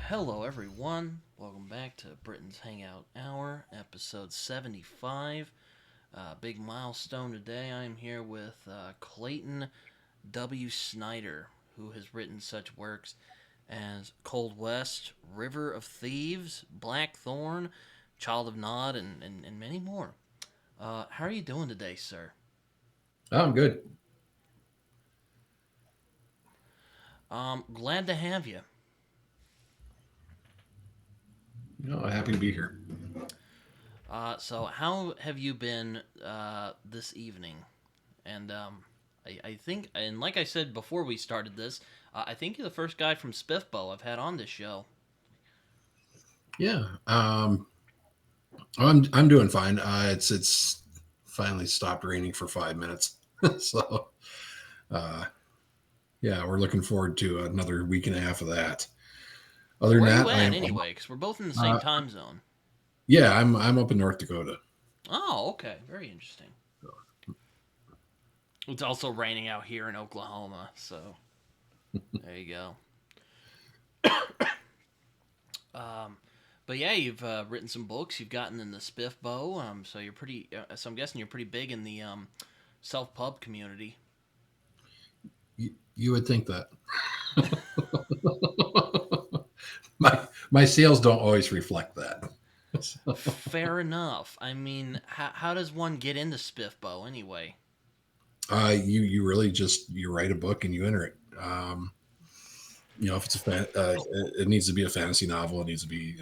Hello, everyone. Welcome back to Britton's Hangout Hour, episode 75. Big milestone today. I'm here with Clayton W. Snyder, who has written such works as Cold West, River of Thieves, Blackthorne, Child of Nod, and many more. How are you doing today, sir? Oh, I'm good. Glad to have you. Happy to be here. So how have you been this evening? And I think, and like I said before we started this, I think you're the first guy from SPFBO I've had on this show. Yeah. I'm doing fine. It's finally stopped raining for 5 minutes, so uh, yeah, we're looking forward to another week and a half of that. Well, Other than where are you that, I at am. anyway? Because we're both in the same Uh, time zone. yeah, I'm up in North Dakota. Oh, okay, very interesting. It's also raining out here in Oklahoma, so there you go. Um, but yeah, you've written some books. You've gotten in the SPFBO, so you're pretty. So I'm guessing you're pretty big in the self pub community. You would think that my sales don't always reflect that. So, Fair enough. I mean, how does one get into SPFBO anyway? you really just you write a book and you enter it. If it's it needs to be a fantasy novel. It needs to be,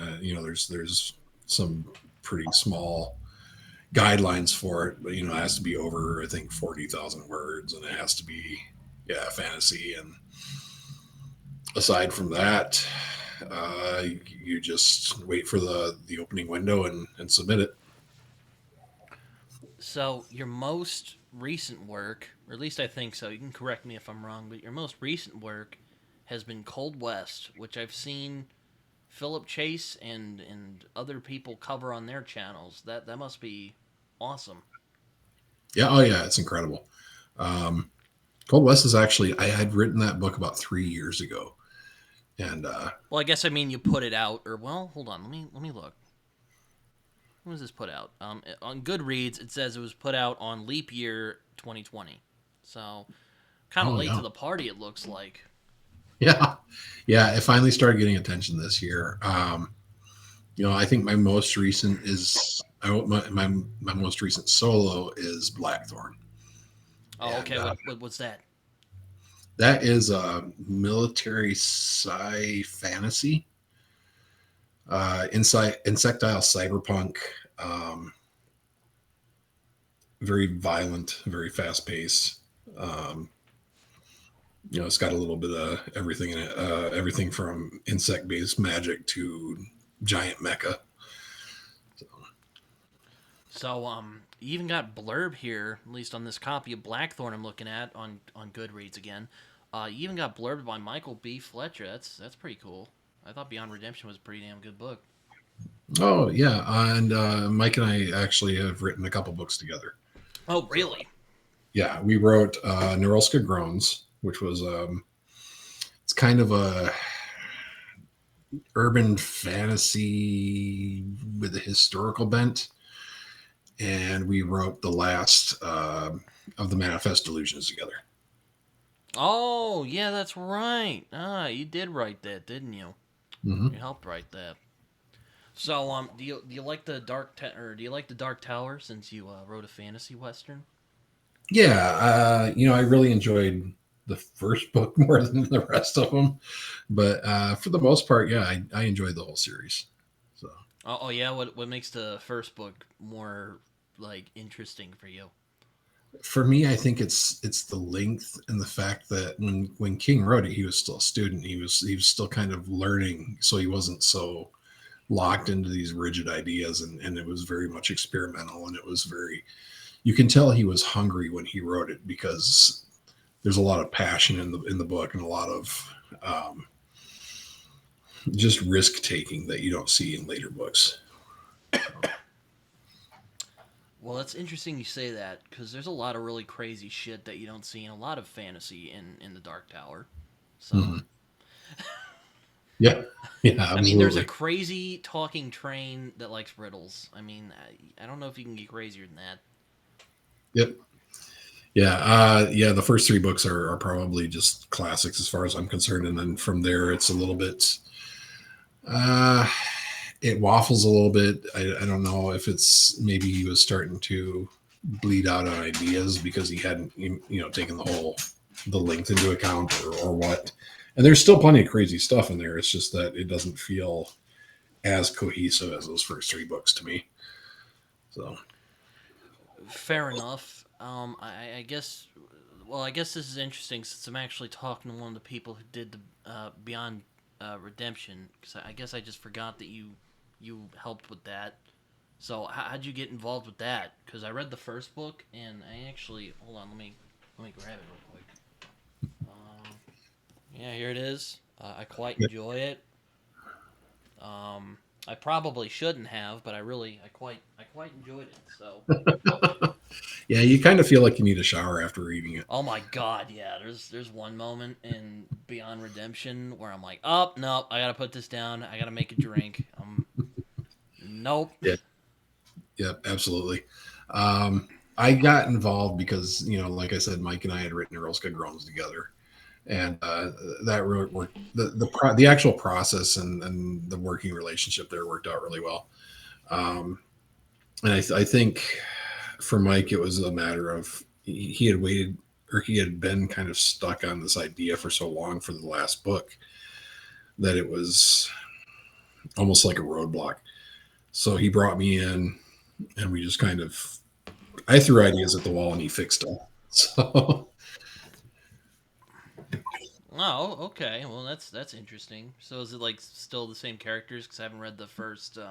there's some pretty small guidelines for it, but it has to be over, I think, 40,000 words, and it has to be, yeah, fantasy. And aside from that, you just wait for the opening window and submit it. So, your most recent work, or at least I think so, you can correct me if I'm wrong, but your most recent work has been Cold West, which I've seen Philip Chase and other people cover on their channels. That must be awesome. Yeah, oh yeah, it's incredible. Um, Cold West is actually, I had written that book about 3 years ago, and Well, I guess I mean you put it out, or well, hold on, let me look. When was this put out? On Goodreads, it says it was put out on leap year 2020. So, kind of oh late to yeah, the party, it looks like. yeah, yeah, it finally started getting attention this year. I think my most recent is my most recent solo is Blackthorne, Oh, and okay. What was that? that is a military sci fantasy, insectile cyberpunk, um, very violent, very fast paced. Um, it's got a little bit of everything in it, everything from insect based magic to giant mecha. So, So, you even got blurb here, at least on this copy of Blackthorne I'm looking at on Goodreads again. You even got blurbed by Michael B. Fletcher. That's pretty cool. I thought Beyond Redemption was a pretty damn good book. oh yeah, and Mike and I actually have written a couple books together. Oh, So really? yeah, we wrote Neuralska Groans, which was it's kind of a urban fantasy with a historical bent, and we wrote the last of the Manifest Delusions together. Oh, yeah, that's right. You did write that, didn't you? Mm-hmm. You helped write that. So, do you like the or do you like the Dark Tower since you wrote a fantasy western? Yeah, I really enjoyed the first book more than the rest of them, but for the most part, yeah, I enjoyed the whole series. So Oh, yeah. What makes the first book more like interesting for you? for me, I think it's the length and the fact that when King wrote it, he was still a student. He was still kind of learning, so he wasn't so locked into these rigid ideas, and it was very much experimental, and it was very, you can tell he was hungry when he wrote it because there's a lot of passion in the book and a lot of um, just risk taking that you don't see in later books. So, Well, it's interesting you say that because there's a lot of really crazy shit that you don't see in a lot of fantasy in the Dark Tower. So, mhm. Yeah, Yeah, I mean, there's a absolutely. crazy talking train that likes riddles. I mean, I don't know if you can get crazier than that. Yep. Yeah. Yeah. The first three books are probably just classics as far as I'm concerned, and then from there it's a little bit. Uh, it waffles a little bit. I don't know if it's maybe he was starting to bleed out on ideas because he hadn't taken the length into account or what. And there's still plenty of crazy stuff in there. It's just that it doesn't feel as cohesive as those first three books to me. So Fair enough. I guess. Well, I guess this is interesting since I'm actually talking to one of the people who did the Beyond Redemption. Because I guess I just forgot that you helped with that. So how'd you get involved with that? Because I read the first book and I actually hold on. Let me grab it real quick. Yeah, here it is. I quite yeah. enjoy it. I probably shouldn't have, but I quite enjoyed it. So Yeah, you kind of feel like you need a shower after reading it. oh my god, yeah. There's one moment in Beyond Redemption where I'm like, oh no, I gotta put this down. I gotta make a drink. Nope. Yeah, yeah, absolutely. I got involved because like I said, Mike and I had written Earl's Good Groans together, and that really worked. The actual process and the working relationship there worked out really well. And I think for Mike, it was a matter of he had waited or he had been kind of stuck on this idea for so long for the last book that it was almost like a roadblock. So he brought me in, and we just kind of I threw ideas at the wall, and he fixed them. So Oh, okay. Well, that's interesting. So is it like still the same characters? Because I haven't read the first, or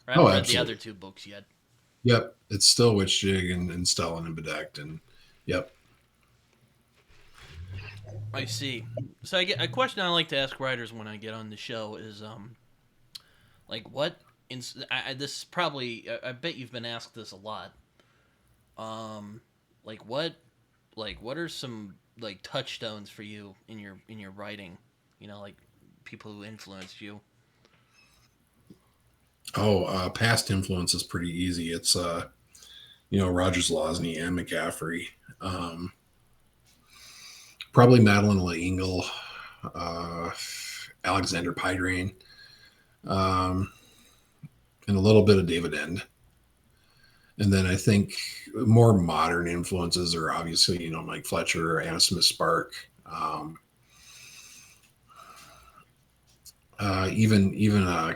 I oh, haven't read the other absolutely, two books yet. yep, it's still Witch Jig and Stellan and Bedect, and yep. I see. So I get a question I like to ask writers when I get on the show is, like what? This is probably I bet you've been asked this a lot. Um, like what are some like touchstones for you in your writing? You know, like people who influenced you. Oh, past influence is pretty easy. It's Rogers Losney and McCaffrey. Um, Probably Madeline L'Engle, uh, Alexander Pydrain, um, and a little bit of David End. And then I think more modern influences are obviously, Mike Fletcher, Anna Smith Spark, even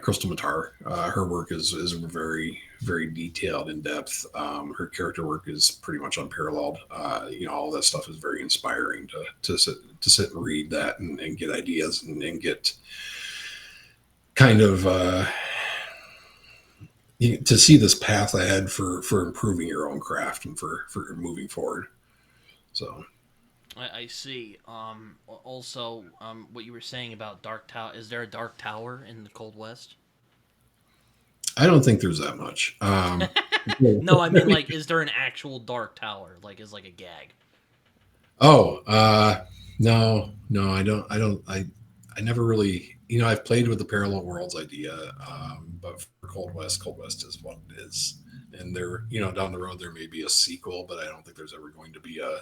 Crystal Matar. Her work is very very detailed, in depth. Her character work is pretty much unparalleled. All that stuff is very inspiring to sit and read that and get ideas and get kind of to see this path ahead for improving your own craft and for moving forward. So I see. Also, what you were saying about Dark Tower. Is there a Dark Tower in the Cold West? I don't think there's that much. No, I mean like, is there an actual Dark Tower? Like, is like a gag? Oh, no, no, I never really, I've played with the parallel worlds idea, but for Cold West is what it is. And there, down the road, there may be a sequel, but I don't think there's ever going to be a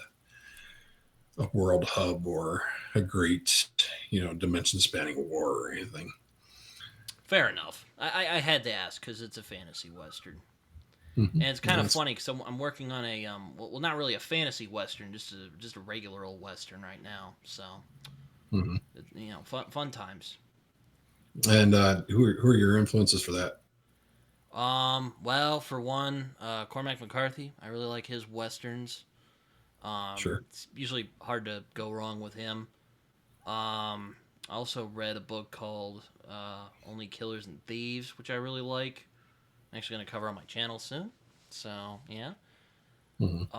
world hub or a great, dimension spanning war or anything. Fair enough. I had to ask because it's a fantasy western, Mm-hmm. and it's kind of That's funny because I'm working on a well, not really a fantasy western, just a regular old western right now. So mm-hmm. fun times. And who are your influences for that? Well, for one, Cormac McCarthy. I really like his westerns. Sure. It's usually hard to go wrong with him. I also read a book called Only Killers and Thieves, which I really like. I'm actually going to cover on my channel soon. So, yeah. Mm-hmm.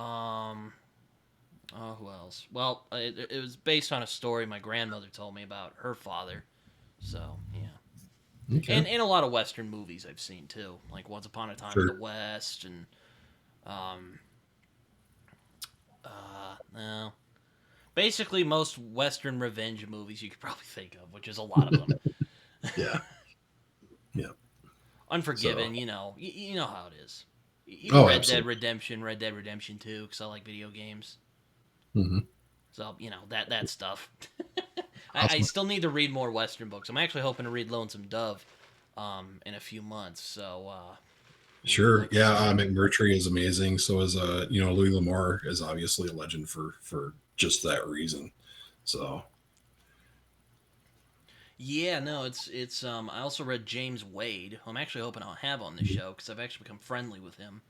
Oh, who else? Well, it was based on a story my grandmother told me about her father. So, yeah. Okay. And a lot of Western movies I've seen, too. Like Once Upon a Time in the Sure. West and, um, no. Basically, most Western revenge movies you could probably think of, which is a lot of them. Yeah. Yeah. So, Unforgiven, you know how it is. Even oh, Red absolutely. Dead Redemption 2, because I like video games. Hmm. So that stuff. I Awesome. still need to read more Western books. I'm actually hoping to read Lonesome Dove, in a few months. So we'll be Sure. looking Yeah. forward. McMurtry is amazing. So is, Louis L'Amour is obviously a legend for just that reason. So, Yeah, no, it's. I also read James Wade, who I'm actually hoping I'll have on this mhm. show because I've actually become friendly with him.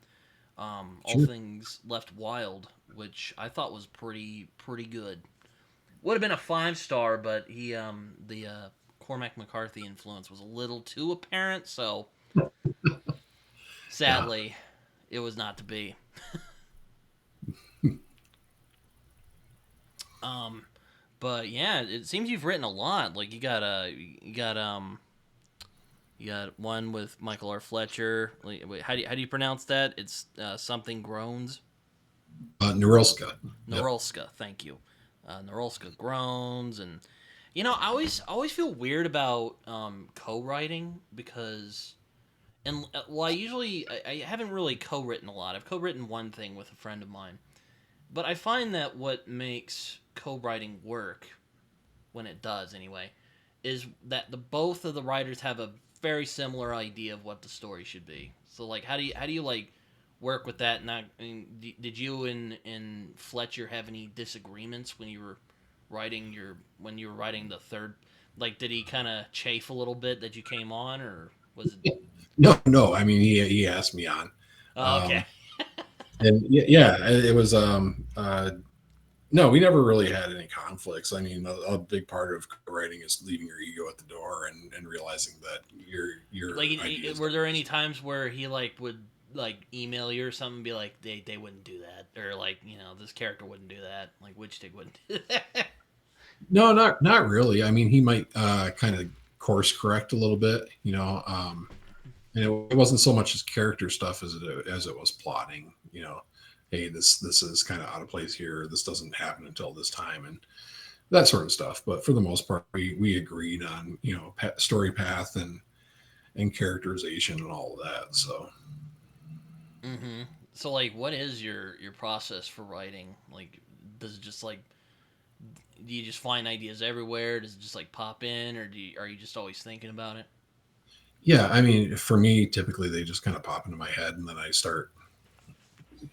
All Sure. Things Left Wild, which I thought was pretty good. Would have been a 5 star, but the Cormac McCarthy influence was a little too apparent, so Yeah. sadly, it was not to be. Um, but yeah, it seems you've written a lot. Like you got one with Michael R. Fletcher. Wait, how do you pronounce that? It's something groans. Norelska. Yep. Norolska, thank you. Norolska groans, and I always feel weird about co-writing because and well, I haven't really co-written a lot. I've co-written one thing with a friend of mine, but I find that what makes co-writing work when it does anyway is that the both of the writers have a very similar idea of what the story should be. So like how do you like work with that? Not I mean, did you and Fletcher have any disagreements when you were writing the third? Like, did he kind of chafe a little bit that you came on, or was it? No, no. I mean, he asked me on, Oh, okay. um, and yeah, it was. No, we never really had any conflicts. I mean, a big part of writing is leaving your ego at the door and realizing that your Like, ideas were don't there any always. times where he like would like email you or something and be like they wouldn't do that, or like this character wouldn't do that, like Witchtig wouldn't do that? No, not really. I mean, he might kind of course correct a little bit, and it wasn't so much as character stuff as it was plotting. Hey, this is kind of out of place here. This doesn't happen until this time, and that sort of stuff. But for the most part, we agreed on story path and characterization and all of that. So Mm-hmm. So like, what is your process for writing? Like, does it just like do you just find ideas everywhere? Does it just like pop in, or are you just always thinking about it? yeah, I mean, for me, typically they just kind of pop into my head, and then I start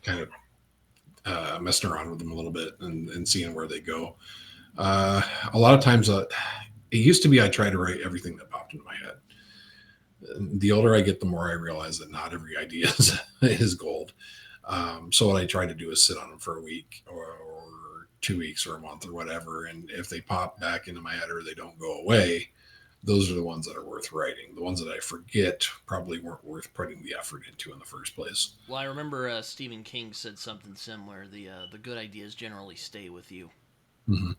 kind of messing around with them a little bit and seeing where they go. A lot of times, it used to be I try to write everything that popped into my head. The older I get, the more I realize that not every idea is gold. So what I try to do is sit on them for a week or 2 weeks or a month or whatever, and if they pop back into my head or they don't go away, those are the ones that are worth writing. The ones that I forget probably weren't worth putting the effort into in the first place. Well, I remember Stephen King said something similar. The good ideas generally stay with you. Mm-hmm.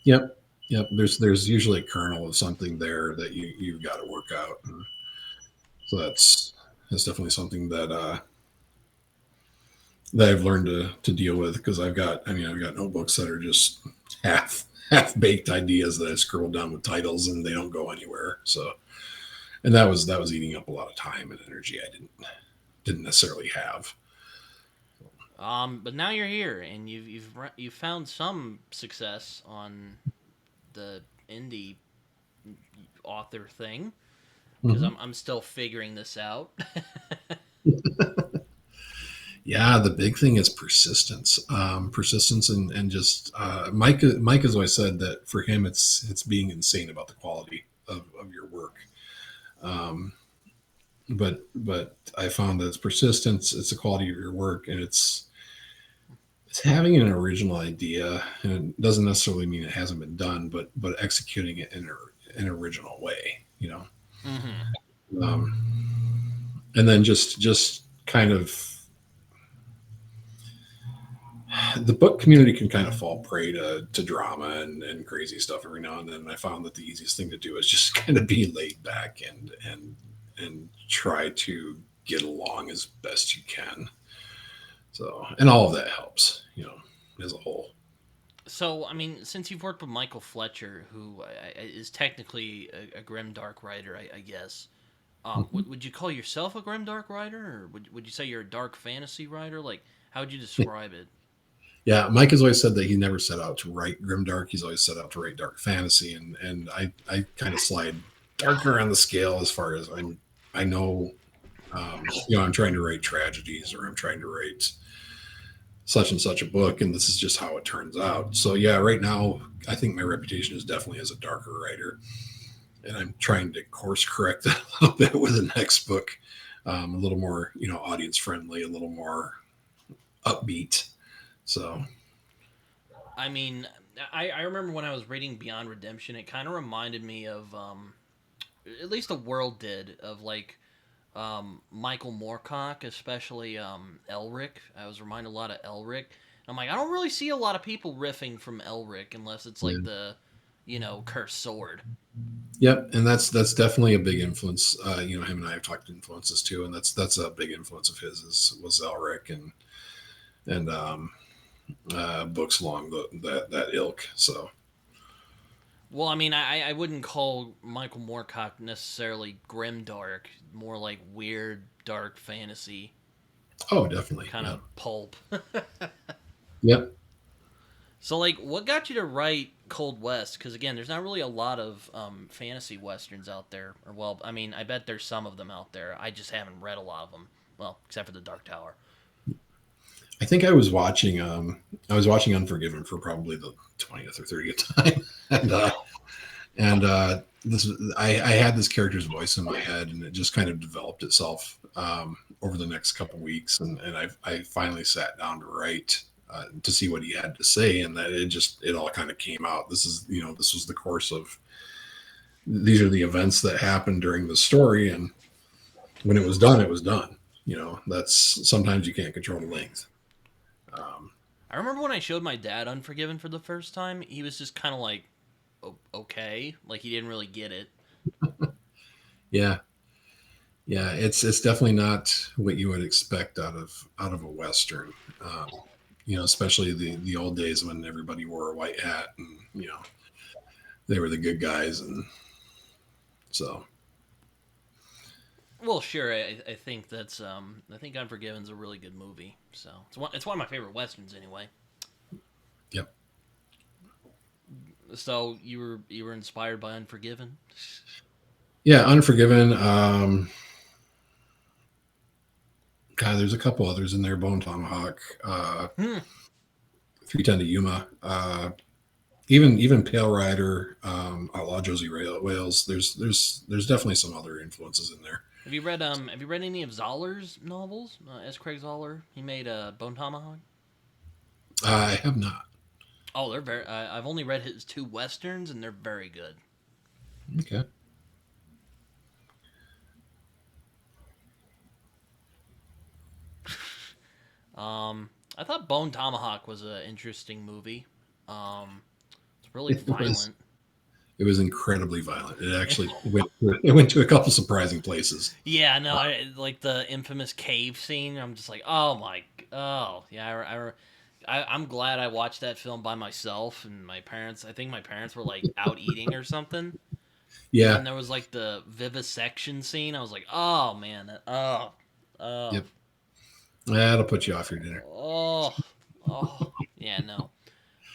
Yep, yep. There's usually a kernel of something there that you've got to work out. And so that's definitely something that I've learned to deal with because I've got notebooks that are just half baked ideas that I scribbled down with titles and they don't go anywhere. So and that was eating up a lot of time and energy I didn't necessarily have. But now you're here, and you've found some success on the indie author thing because Mm-hmm. I'm still figuring this out. Yeah, the big thing is persistence. Persistence and just Mike has always said that for him it's being insane about the quality of your work. Um, but I found that it's persistence, it's the quality of your work, and it's having an original idea, and it doesn't necessarily mean it hasn't been done, but executing it in an original way. Mm-hmm. Um, and then just kind of the book community can kind of fall prey to drama and crazy stuff every now and then. And I found that the easiest thing to do is just kind of be laid back and try to get along as best you can. So, and all of that helps, as a whole. So, I mean, since you've worked with Michael Fletcher, who is technically a grim dark writer, I guess, Mhm. would you call yourself a grim dark writer, or would you say you're a dark fantasy writer? Like, how would you describe it? Yeah, Mike has always said that he never set out to write grimdark. He's always set out to write dark fantasy, and I kind of slide darker on the scale as far as I know. I'm trying to write tragedies, or I'm trying to write such and such a book, and this is just how it turns out. So yeah, right now I think my reputation is definitely as a darker writer, and I'm trying to course correct that a little bit with the next book, a little more audience friendly, a little more upbeat. So I mean, I remember when I was reading Beyond Redemption, it kind of reminded me of, at least the world did, of like Michael Moorcock, especially Elric. I was reminded a lot of Elric. And I'm like, I don't really see a lot of people riffing from Elric unless it's yeah. like the, cursed sword. Yep, and that's definitely a big influence. Him and I have talked influences too, and that's a big influence of his was Elric and books along that ilk. So Well, I mean, I wouldn't call Michael Moorcock necessarily grim dark, more like weird dark fantasy oh, definitely, kind yeah, of pulp. yep. So, like, what got you to write Cold West? Because again, there's not really a lot of fantasy westerns out there. Or well, I mean, I bet there's some of them out there. I just haven't read a lot of them. Well, except for the Dark Tower. I think I was watching Unforgiven for probably the 20th or 30th time, and this I had this character's voice in my head, and it just kind of developed itself over the next couple weeks, and I finally sat down to write. To see what he had to say, and that it all kind of came out. This was the course of these are the events that happened during the story, and when it was done, it was done. That's sometimes you can't control the length. Um, I remember when I showed my dad Unforgiven for the first time, he was just kind of like, okay. Like, he didn't really get it. yeah, yeah, it's definitely not what you would expect out of a western. Especially the old days when everybody wore a white hat, and they were the good guys, and so Well, sure. I think that's I think Unforgiven's a really good movie. So it's one of my favorite westerns anyway. yep. So you were inspired by Unforgiven. Yeah, Unforgiven. God, there's a couple others in there. Bone Tomahawk, Hmm. 310 to Yuma, even Pale Rider, Outlaw Josie Wales. There's definitely some other influences in there. Have you read any of Zoller's novels? S. Craig Zoller. He made Bone Tomahawk. I have not. Oh, they're very. I've only read his two westerns, and they're very good. Okay. I thought Bone Tomahawk was an interesting movie. It's really It was violent. it was incredibly violent. It actually went to a couple surprising places. Yeah, no, like the infamous cave scene. I'm just like, oh my, oh yeah. I'm glad I watched that film by myself, and my parents. I think my parents were like out eating or something, and then Yeah. there was like the vivisection scene. I was like, oh man, oh, Yep. That'll put you off your dinner. oh, oh, yeah, no.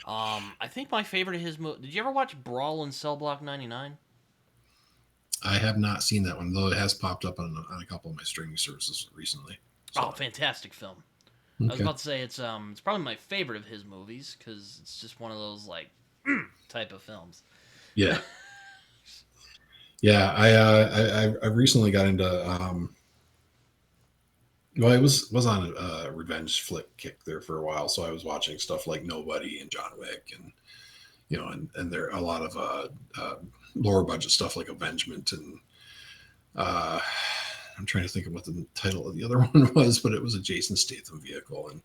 I think my favorite of his movie. Did you ever watch Brawl in Cell Block 99? I have not seen that one, though it has popped up on a couple of my streaming services recently. Oh, So fantastic film. I was okay. about to say it's probably my favorite of his movies because it's just one of those like type of films. Yeah. Yeah. I recently got into well, I was on a revenge flick kick there for a while, so I was watching stuff like Nobody and John Wick, and and there are a lot of lower budget stuff like Avengement, and uh, I'm trying to think of what the title of the other one was, but it was a Jason Statham vehicle, and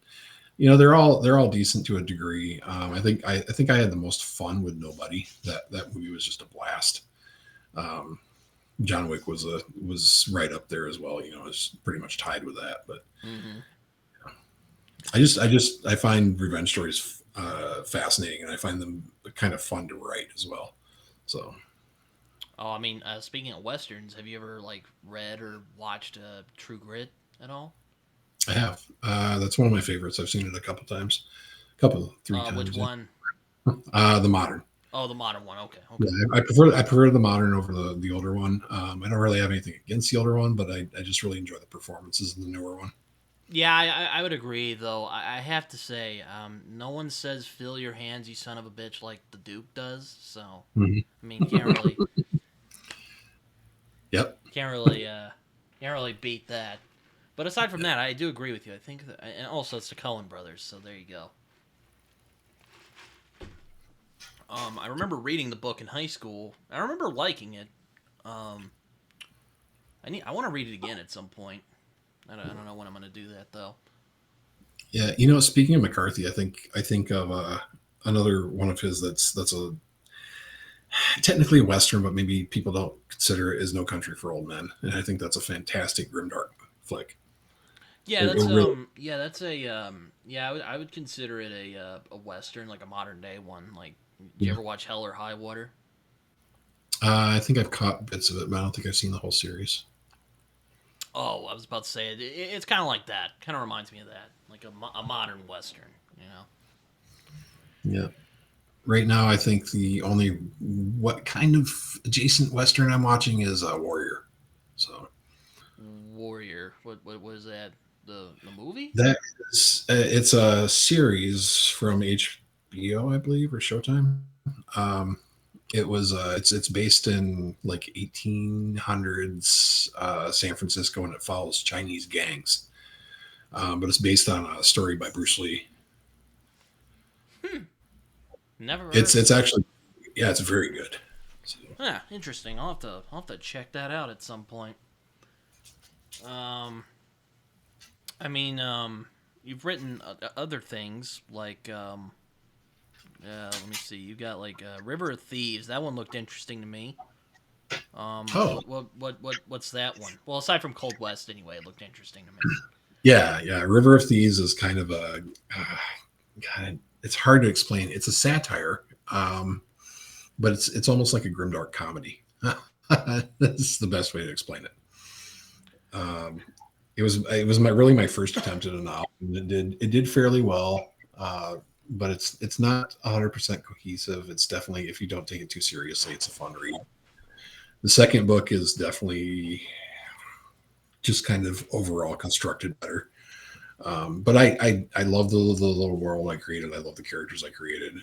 they're all decent to a degree. I think I had the most fun with Nobody. That movie was just a blast. Um, John Wick was right up there as well. It's pretty much tied with that, but Hmm. I find revenge stories fascinating, and I find them kind of fun to write as well. So Oh, I mean, speaking of westerns, have you ever like read or watched True Grit at all? I have. That's one of my favorites. I've seen it a couple times, couple three Which times. Yeah. one? The modern. Oh, the modern one. Okay, Yeah, okay. I prefer the modern over the older one. I don't really have anything against the older one, but I just really enjoy the performances in the newer one. Yeah, I would agree though. I have to say, no one says "fill your hands, you son of a bitch" like the Duke does. So, Mhm. I mean, Yep. can't really, can't really beat that. But aside from Yeah. that, I do agree with you. I think, and also it's the Coen brothers. So there you go. I remember reading the book in high school. I remember liking it. Um, I want to read it again at some point. I don't know when I'm going to do that though. Yeah. Speaking of McCarthy, I think of another one of his that's a technically a western, but maybe people don't consider it, is No Country for Old Men, and I think that's a fantastic grimdark flick. Yeah, It really, that's a yeah, I would consider it a western, like a modern day one. Like, do you yeah. ever watch Hell or High Water? I think I've caught bits of it, but I don't think I've seen the whole series. Oh, I was about to say it's kind of like that. Kind of reminds me of that, like a modern western. You know, Yeah. Right now, I think the only what kind of adjacent western I'm watching is Warrior. So Warrior. What was that? The movie? that is it's a series from HBO, I believe, or Showtime. Um, it's based in like 1800s San Francisco, and it follows Chinese gangs. But it's based on a story by Bruce Lee. Hmm. Never It's heard. it's actually, yeah, it's very good. So, Huh. Interesting. I'll have to check that out at some point. Um, I mean, you've written other things like let me see. You got like River of Thieves. That one looked interesting to me. oh What's that one? Well, aside from Cold West, anyway, it looked interesting to me. yeah, River of Thieves is kind of a God, it's hard to explain. It's a satire, but it's almost like a grimdark comedy. That's the best way to explain it. Um, it was my first attempt at a novel. And it did fairly well, but it's not 100% cohesive. It's definitely, if you don't take it too seriously, it's a fun read. The second book is definitely just kind of overall constructed better. But I love the little world I created. I love the characters I created.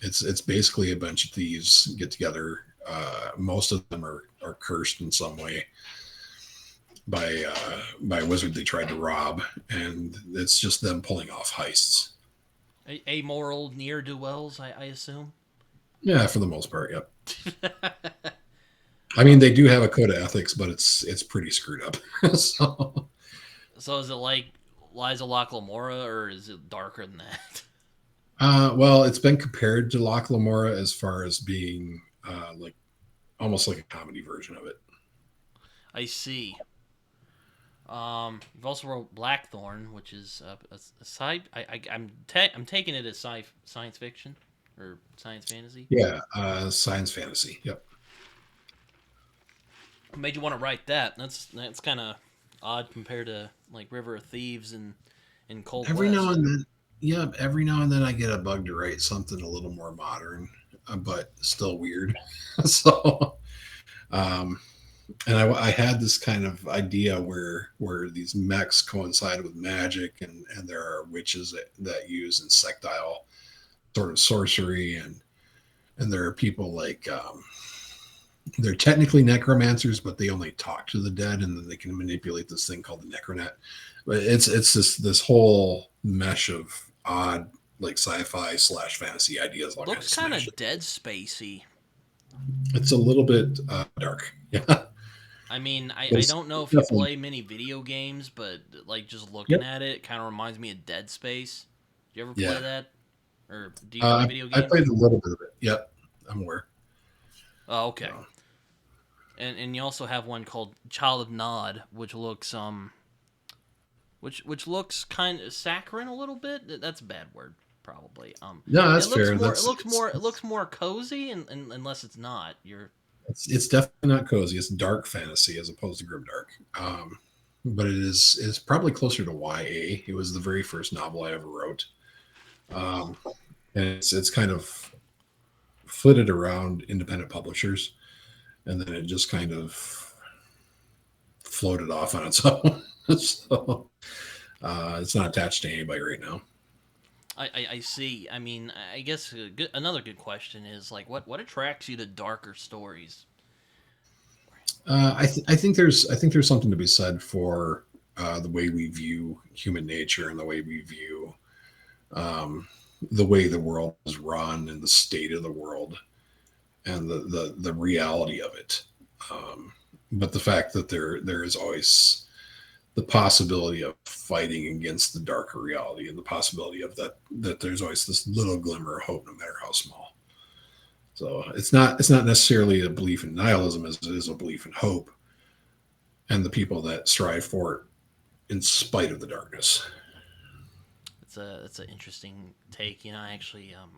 It's basically a bunch of thieves get together. Most of them are cursed in some way by a wizard they tried to rob, and it's just them pulling off heists. Amoral near do wells, I assume. Yeah, for the most part, yep. I mean, they do have a code of ethics, but it's pretty screwed up. So, So is it like Liza Locklamora, or is it darker than that? well, it's been compared to Loch Lamora as far as being like almost like a comedy version of it. I see. You've also wrote Blackthorne, which is a sci. I'm taking it as science fiction or science fantasy. Yeah, science fantasy. Yep. What made you want to write that? That's kind of odd compared to like River of Thieves and Cold Every now West. and then, yeah, every now and then I get a bug to write something a little more modern, but still weird. So, um, and I had this kind of idea where these mechs coincide with magic, and there are witches that use insectile sort of sorcery, and there are people like they're technically necromancers, but they only talk to the dead, and then they can manipulate this thing called the necronet. But it's this whole mesh of odd like sci-fi slash fantasy ideas all kind Looks of kind smashed. of Dead Spacey. It's a little bit dark, yeah, but I mean, I it's don't know if you definitely, play many video games, but like just looking yep, at it, kind of reminds me of Dead Space. Do you ever play yeah. that, or do you play video I played games? a little bit of it. Yep, I'm aware. Oh, okay. So, And you also have one called Child of Nod, which looks which looks kind of saccharine a little bit. That's a bad word, probably. No, It that's looks fair. more That's it looks more cozy, and unless it's not, you're it's definitely not cozy. It's dark fantasy as opposed to grimdark. But it's probably closer to YA. It was the very first novel I ever wrote, um, and it's kind of flitted around independent publishers, and then it just kind of floated off on its own. So it's not attached to anybody right now. I see. I mean, I guess another good question is like, what attracts you to darker stories? I think there's something to be said for the way we view human nature and the way we view um, the way the world is run and the state of the world and the reality of it. Um, but the fact that there is always the possibility of fighting against the darker reality and the possibility of that there's always this little glimmer of hope no matter how small. So it's not necessarily a belief in nihilism as it is a belief in hope and the people that strive for it in spite of the darkness. It's an interesting take. You know, I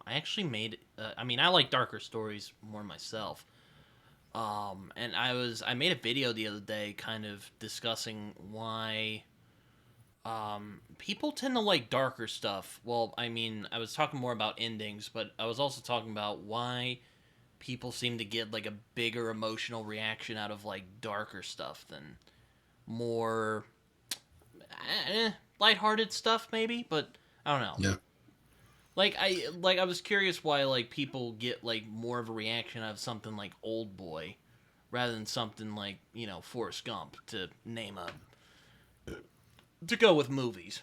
actually made. I mean, I like darker stories more myself. And I made a video the other day, kind of discussing why people tend to like darker stuff. Well, I mean, I was talking more about endings, but I was also talking about why people seem to get like a bigger emotional reaction out of like darker stuff than more lighthearted stuff, maybe. But I don't know. Yeah. I was curious why like people get like more of a reaction out of something like Old Boy rather than something like, you know, Forrest Gump, to name a to go with movies.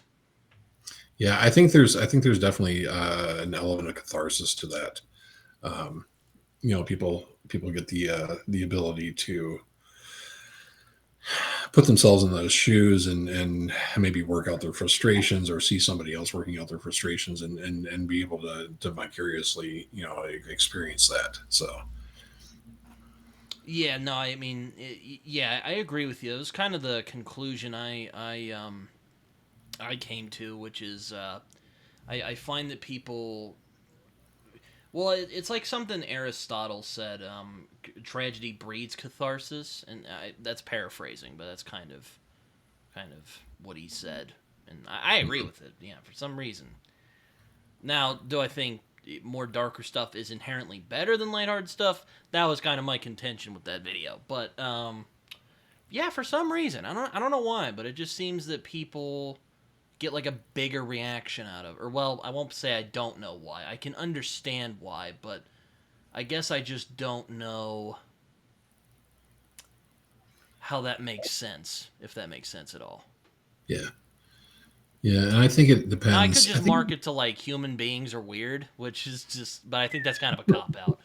Yeah, I think there's definitely an element of catharsis to that. Um, people get the ability to put themselves in those shoes and maybe work out their frustrations or see somebody else working out their frustrations and be able to vicariously experience that. So Yeah, no, I mean, yeah, I agree with you. It was kind of the conclusion I came to, which is I find that people, well, it's like something Aristotle said. Tragedy breeds catharsis, and that's paraphrasing, but that's kind of what he said, and I agree with it. Yeah, for some reason. Now, do I think more darker stuff is inherently better than lighthearted stuff? That was kind of my contention with that video, but yeah, for some reason, I don't know why, but it just seems that people get like a bigger reaction out of, or well, I won't say I don't know why. I can understand why, but I guess I just don't know how that makes sense, if that makes sense at all. yeah, yeah, and I think it Now I could depends. I just think mark it to like human beings are weird, which is just, but I think that's kind of a cop out.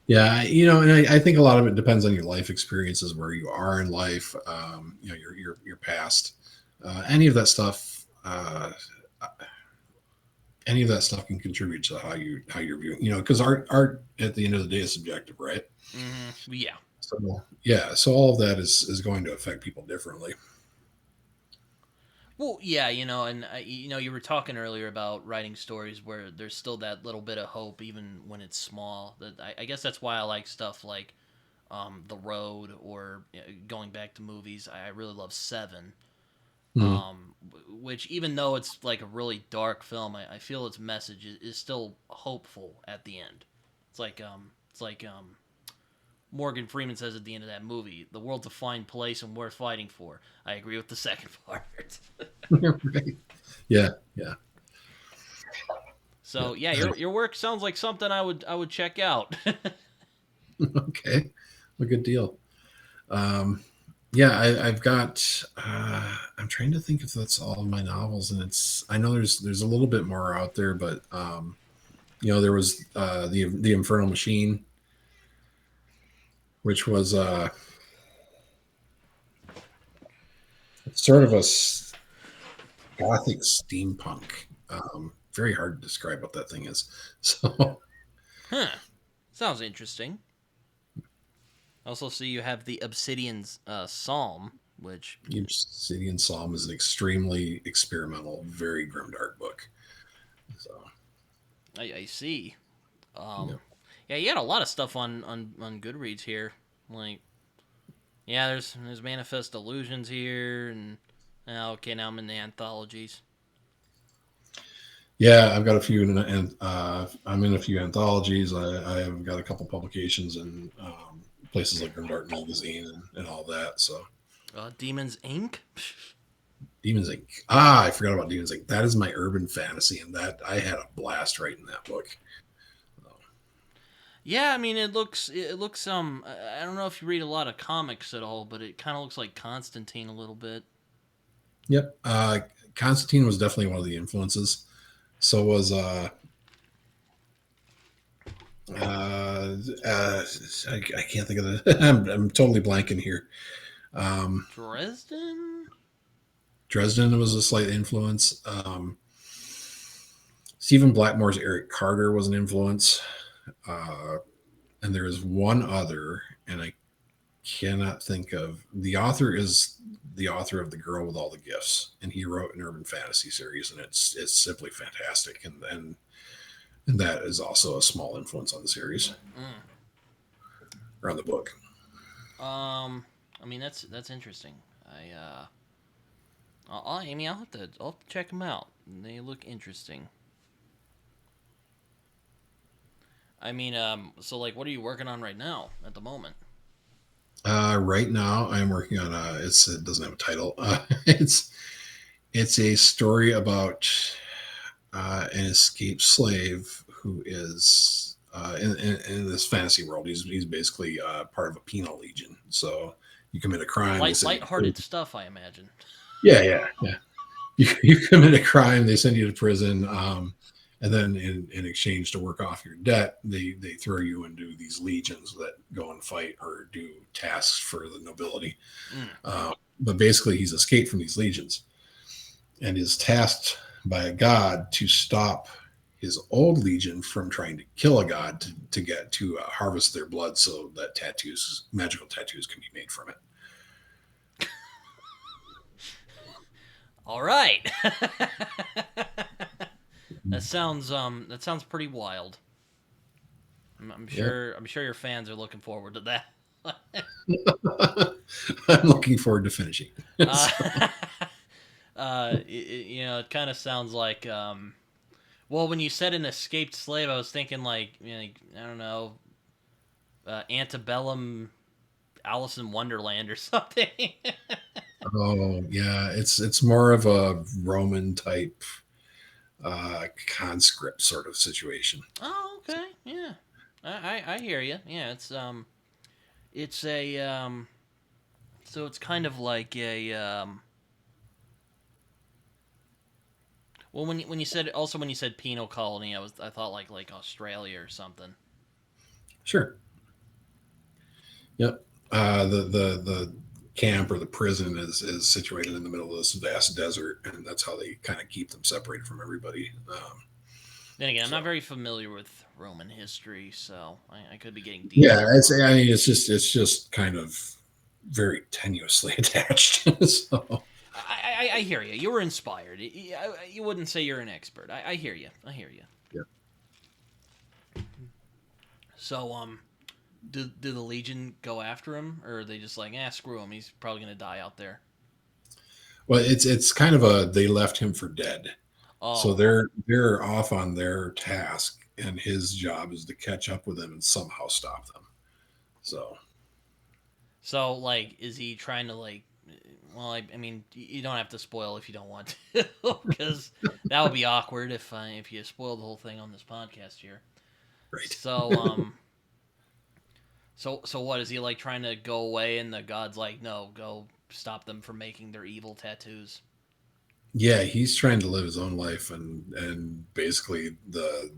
yeah, and I think a lot of it depends on your life experiences, where you are in life, your past, any of that stuff. Any of that stuff can contribute to how you're viewing, because art at the end of the day is subjective, right? Yeah. So yeah, so all of that is going to affect people differently. Well, yeah, you know, and you know, you were talking earlier about writing stories where there's still that little bit of hope, even when it's small. That I guess that's why I like stuff like The Road, or going back to movies. I really love Seven, Mhm. which even though it's like a really dark film, I feel its message is still hopeful at the end. It's like Morgan Freeman says at the end of that movie, "The world's a fine place and worth fighting for." I agree with the second part. Right. Yeah, yeah, yeah. So yeah, your work sounds like something I would check out. Okay, a good deal. Um, yeah, I've got. I'm trying to think if that's all of my novels, and I know there's a little bit more out there, but there was the Infernal Machine, which was sort of gothic steampunk. Very hard to describe what that thing is. So Huh. Sounds interesting. Also, see you have the Obsidian's Psalm, which Obsidian Psalm is an extremely experimental, very grimdark book. So, I see. yeah. Yeah, you got a lot of stuff on Goodreads here. Like, yeah, there's Manifest Delusions here, and okay, now I'm in the anthologies. Yeah, I've got a few, and I'm in a few anthologies. I have got a couple publications in places like Grimdark Magazine and all that. So, Demons Inc. Demons Inc. Ah, I forgot about Demons Inc. That is my urban fantasy, and that I had a blast writing that book. Yeah, I mean it looks I don't know if you read a lot of comics at all, but it kind of looks like Constantine a little bit. Yep. Constantine was definitely one of the influences. So was I can't think of the. I'm totally blanking here. Um, Dresden. Dresden was a slight influence. Stephen Blackmore's Eric Carter was an influence, uh, and there is one other, and I cannot think of the author. Is the author of The Girl with All the Gifts, and he wrote an urban fantasy series, and it's simply fantastic, and that is also a small influence on the series Mm. or on the book. I mean that's interesting. I mean I'll have to check them out. They look interesting. I mean so like what are you working on right now at the moment? Right now, I'm working on it doesn't have a title. It's a story about an escaped slave who is in this fantasy world. He's basically part of a penal legion. So you commit a crime, they send you to Lighthearted prison. stuff, I imagine. Yeah. You commit a crime, they send you to prison. And then in exchange to work off your debt, they throw you into these legions that go and fight or do tasks for the nobility. Mm. But basically, he's escaped from these legions and is tasked by a god to stop his old legion from trying to kill a god to get to harvest their blood so that magical tattoos, can be made from it. All right. That sounds pretty wild. I'm Yeah. sure I'm sure your fans are looking forward to that. I'm looking forward to finishing. uh, So, it kind of sounds like well, when you said an escaped slave, I was thinking like, like I don't know, antebellum Alice in Wonderland or something. oh yeah, it's more of a Roman type conscript sort of situation. Oh, okay, yeah, I hear you. Yeah, it's a so it's kind of like a well, when you said penal colony, I thought like Australia or something. Sure. Yep. The camp or the prison is situated in the middle of this vast desert, and that's how they kind of keep them separated from everybody. Then again, I'm not So very familiar with Roman history, so I could be getting yeah, details wrong. I mean, it's just kind of very tenuously attached. So I hear you. You were inspired. You wouldn't say you're an expert. I hear you. I hear you. yeah. So do the Legion go after him, or are they just like, screw him? He's probably gonna die out there. Well, it's kind of a they left him for dead, so Oh, they're off on their task, and his job is to catch up with them and somehow stop them. So so like, is he trying to like? Well, I mean, you don't have to spoil if you don't want to, because that would be awkward if you spoil the whole thing on this podcast here. right. So so what is he like trying to go away, and the god's like, no, go stop them from making their evil tattoos. Yeah, he's trying to live his own life, and basically the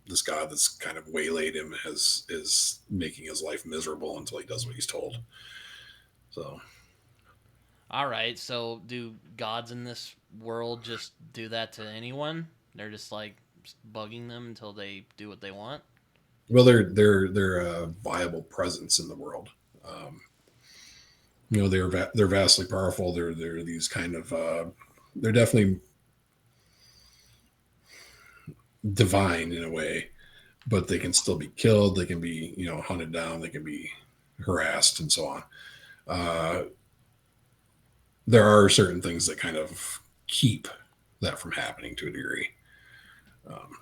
this god that's kind of waylaid him is making his life miserable until he does what he's told. So All right, so do gods in this world just do that to anyone? They're just like bugging them until they do what they want. well, they're a viable presence in the world. Um, they're vastly powerful. They're these kind of they're definitely divine in a way, but they can still be killed. They can be hunted down. They can be harassed and so on. Uh, there are certain things that kind of keep that from happening to a degree. Um,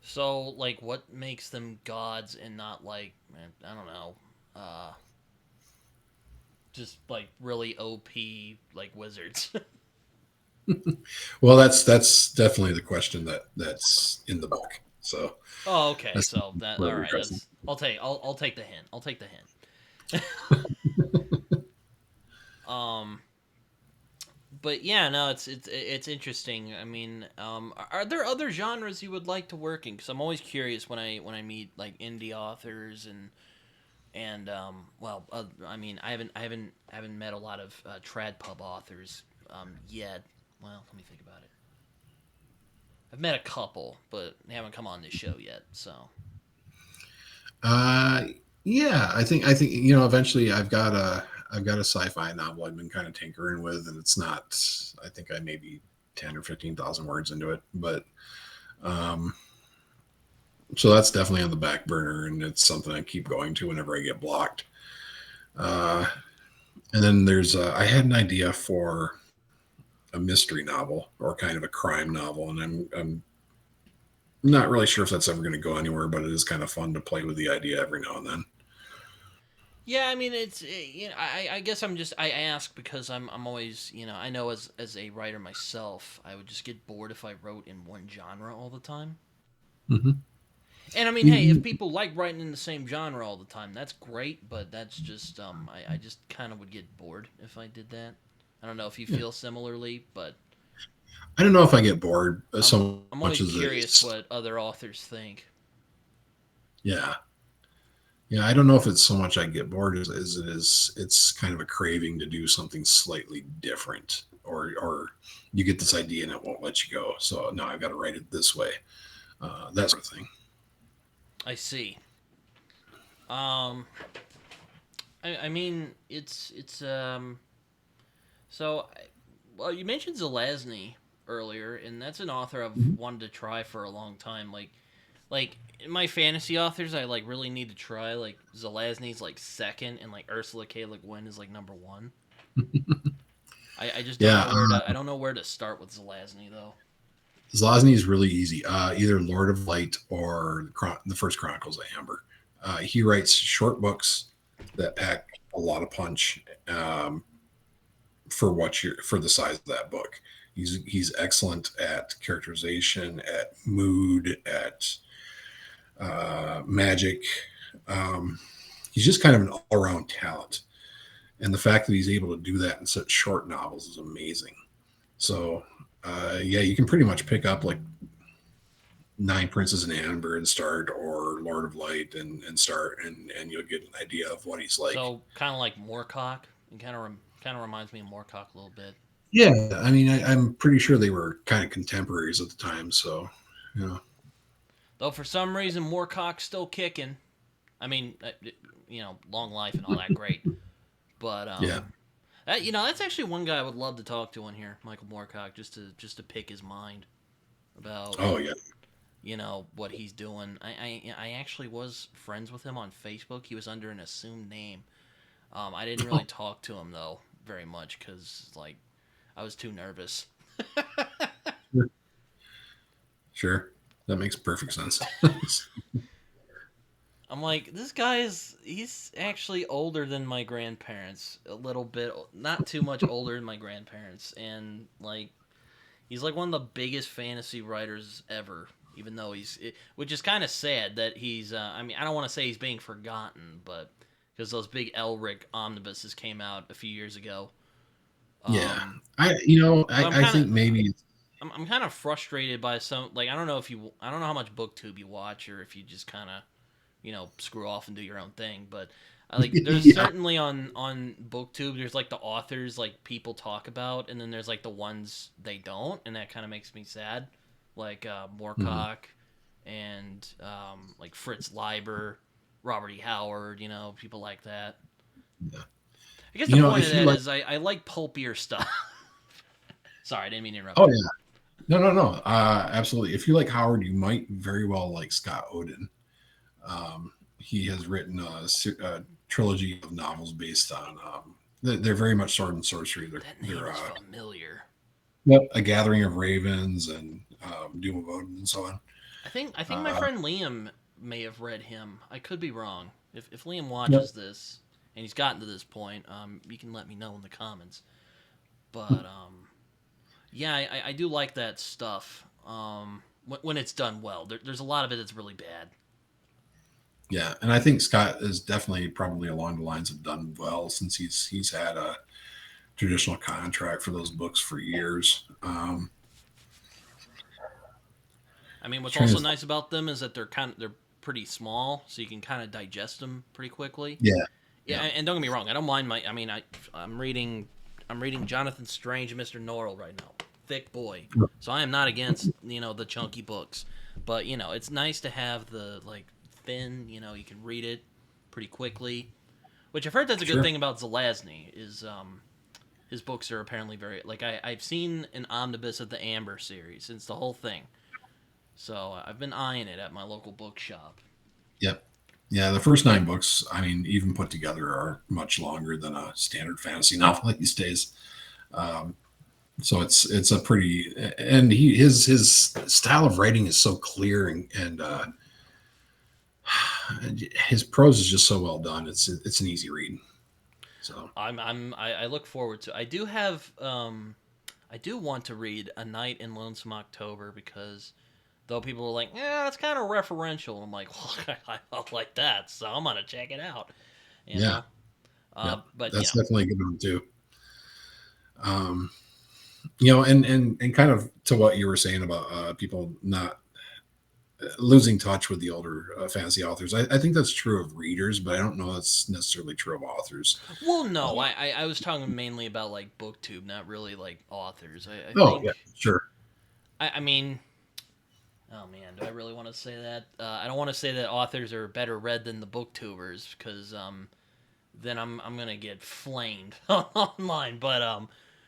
So, like, what makes them gods and not like, I don't know, uh, just like really OP like wizards? well, that's definitely the question that's in the book. So Oh, okay. that's So that where all we're right. addressing. That's I'll take the hint. I'll take the hint. um, but yeah, no, it's interesting. I mean, are there other genres you would like to work in? Because I'm always curious when I meet like indie authors and well, I mean, I haven't met a lot of trad pub authors yet. Well, let me think about it. I've met a couple, but they haven't come on this show yet. So Uh, yeah, I think eventually I've got a sci-fi novel I've been kind of tinkering with, and it's not. I think I maybe 10 or 15,000 words into it, but um, so that's definitely on the back burner, and it's something I keep going to whenever I get blocked. Uh, and then I had an idea for a mystery novel or kind of a crime novel, and I'm not really sure if that's ever going to go anywhere, but it is kind of fun to play with the idea every now and then. yeah, I mean, I guess I ask because I'm always I know as a writer myself, I would just get bored if I wrote in one genre all the time. Mm-hmm. And I mean, You, hey, if you, people like writing in the same genre all the time, that's great. But that's just I just kind of would get bored if I did that. I don't know if you yeah. feel similarly, but I don't know if I get bored I'm so I'm much always as curious it's, what other authors think. yeah. Yeah, I don't know if it's so much I get bored as it is. It's kind of a craving to do something slightly different, or you get this idea and it won't let you go. So no, I've got to write it this way. That sort of thing. I see. Um, I mean, it's. So, well, you mentioned Zelazny earlier, and that's an author I've Mhm. wanted to try for a long time. Like in my fantasy authors, I like really need to try. Like Zelazny's like second, and like Ursula K. Le Guin is like number one. I just don't Yeah, know where to. I don't know where to start with Zelazny though. Zelazny is really easy. Either Lord of Light or the First Chronicles of Amber. He writes short books that pack a lot of punch. For the size of that book. He's excellent at characterization, at mood, at magic. Um, he's just kind of an all around talent, and the fact that he's able to do that in such short novels is amazing. So, yeah, you can pretty much pick up like Nine Princes in Amber and start, or Lord of Light and start, and you'll get an idea of what he's like. So kind of like Moorcock, and kind of reminds me of Moorcock a little bit. Yeah, I mean, I'm pretty sure they were kind of contemporaries at the time, so you know. Though for some reason Moorcock's still kicking. I mean, long life and all that, great. But Yeah. that's actually one guy I would love to talk to on here, Michael Moorcock, just to pick his mind about Oh yeah. what he's doing. I actually was friends with him on Facebook. He was under an assumed name. I didn't really talk to him though very much because like I was too nervous. Sure. That makes perfect sense. I'm like, this guy he's actually older than my grandparents, a little bit, not too much older than my grandparents, and like he's like one of the biggest fantasy writers ever. Even though which is kind of sad that he's. I mean, I don't want to say he's being forgotten, but because those big Elric omnibuses came out a few years ago. Yeah. Um, I so I'm I kind of think maybe I'm kind of frustrated by some like I don't know how much booktube you watch or if you just kind of screw off and do your own thing, but like there's yeah. certainly on booktube there's like the authors like people talk about, and then there's like the ones they don't, and that kind of makes me sad, like Mhm. Moorcock and like Fritz Leiber, Robert E. Howard, people like that. Yeah. I guess the You know, point of if you that like, is I like pulpier stuff. Sorry, I didn't mean to interrupt oh you. yeah, no, absolutely. If you like Howard, you might very well like Scott Odin. He has written a trilogy of novels based on. They're very much sword and sorcery. That name is familiar. Yep, a gathering of ravens and Doom of Odin and so on. I think my Uh, friend Liam may have read him. I could be wrong. If Liam yep. watches this and he's gotten to this point, you can let me know in the comments. But yeah, I do like that stuff. When it's done well, there's a lot of it that's really bad. Yeah, and I think Scott is definitely probably along the lines of done well since he's had a traditional contract for those books for years. I mean, what's Trying also to, nice about them is that they're pretty small, so you can kind of digest them pretty quickly. yeah, Yeah, yeah, and don't get me wrong, I don't mind my. I mean, I'm reading Jonathan Strange and Mr. Norrell right now. Thick boy. So I am not against the chunky books, but it's nice to have the like thin. You can read it pretty quickly. Which I've heard that's a good sure. thing about Zelazny is his books are apparently very like I've seen an omnibus of the Amber series. It's the whole thing. So I've been eyeing it at my local bookshop. Yep. Yeah, the first 9 books, I mean, even put together, are much longer than a standard fantasy novel these days. Um, so it's a pretty, and his style of writing is so clear, and his prose is just so well done. It's an easy read. So I look forward to. I do want to read A Night in Lonesome October because though people are like, yeah, that's kind of referential. I'm like, well, I don't like that, so I'm gonna check it out. You yeah, know, yeah, but that's definitely a good one too. Um, and kind of to what you were saying about people not losing touch with the older fantasy authors. I think that's true of readers, but I don't know that's necessarily true of authors. well, Uh, no, I was talking mainly about like BookTube, not really like authors. I oh yeah, think sure. I mean, oh man, do I really want to say that? I don't want to say that authors are better read than the booktubers because then I'm gonna get flamed online. But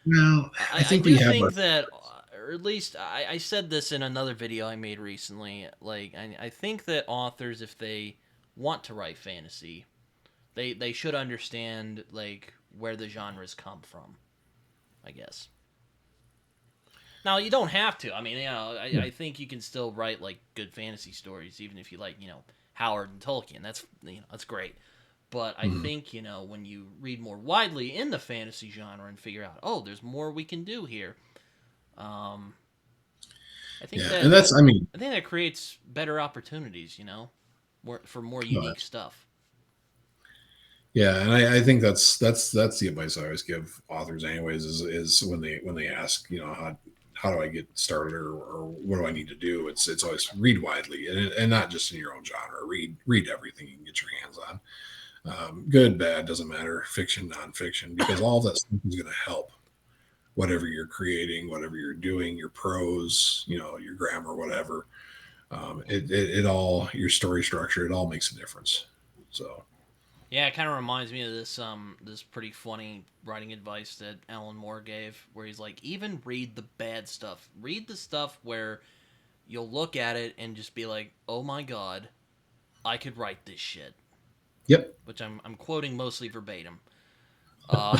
Well, I I think we do have a think that, or at least I said this in another video I made recently. Like I think that authors, if they want to write fantasy, they should understand like where the genres come from. I guess. Now you don't have to. I mean, I think you can still write like good fantasy stories, even if you like Howard and Tolkien. That's great. But I mhm. think when you read more widely in the fantasy genre and figure out, oh, there's more we can do here. Um, I think Yeah, that and that's I mean, I think that creates better opportunities. For more uh, unique stuff. yeah, and I think that's the advice I always give authors, anyways, is when they ask, how do I get started, or what do I need to do? It's always read widely, and not just in your own genre. Read everything you can get your hands on. Good, bad, doesn't matter. Fiction, nonfiction, because all that stuff is going to help whatever you're creating, whatever you're doing, your prose, your grammar, whatever. It all, your story structure, it all makes a difference. So, Yeah, it kind of reminds me of this pretty funny writing advice that Alan Moore gave, where he's like, even read the bad stuff. Read the stuff where you'll look at it and just be like, oh my god, I could write this shit. yep. Which I'm quoting mostly verbatim. Uh,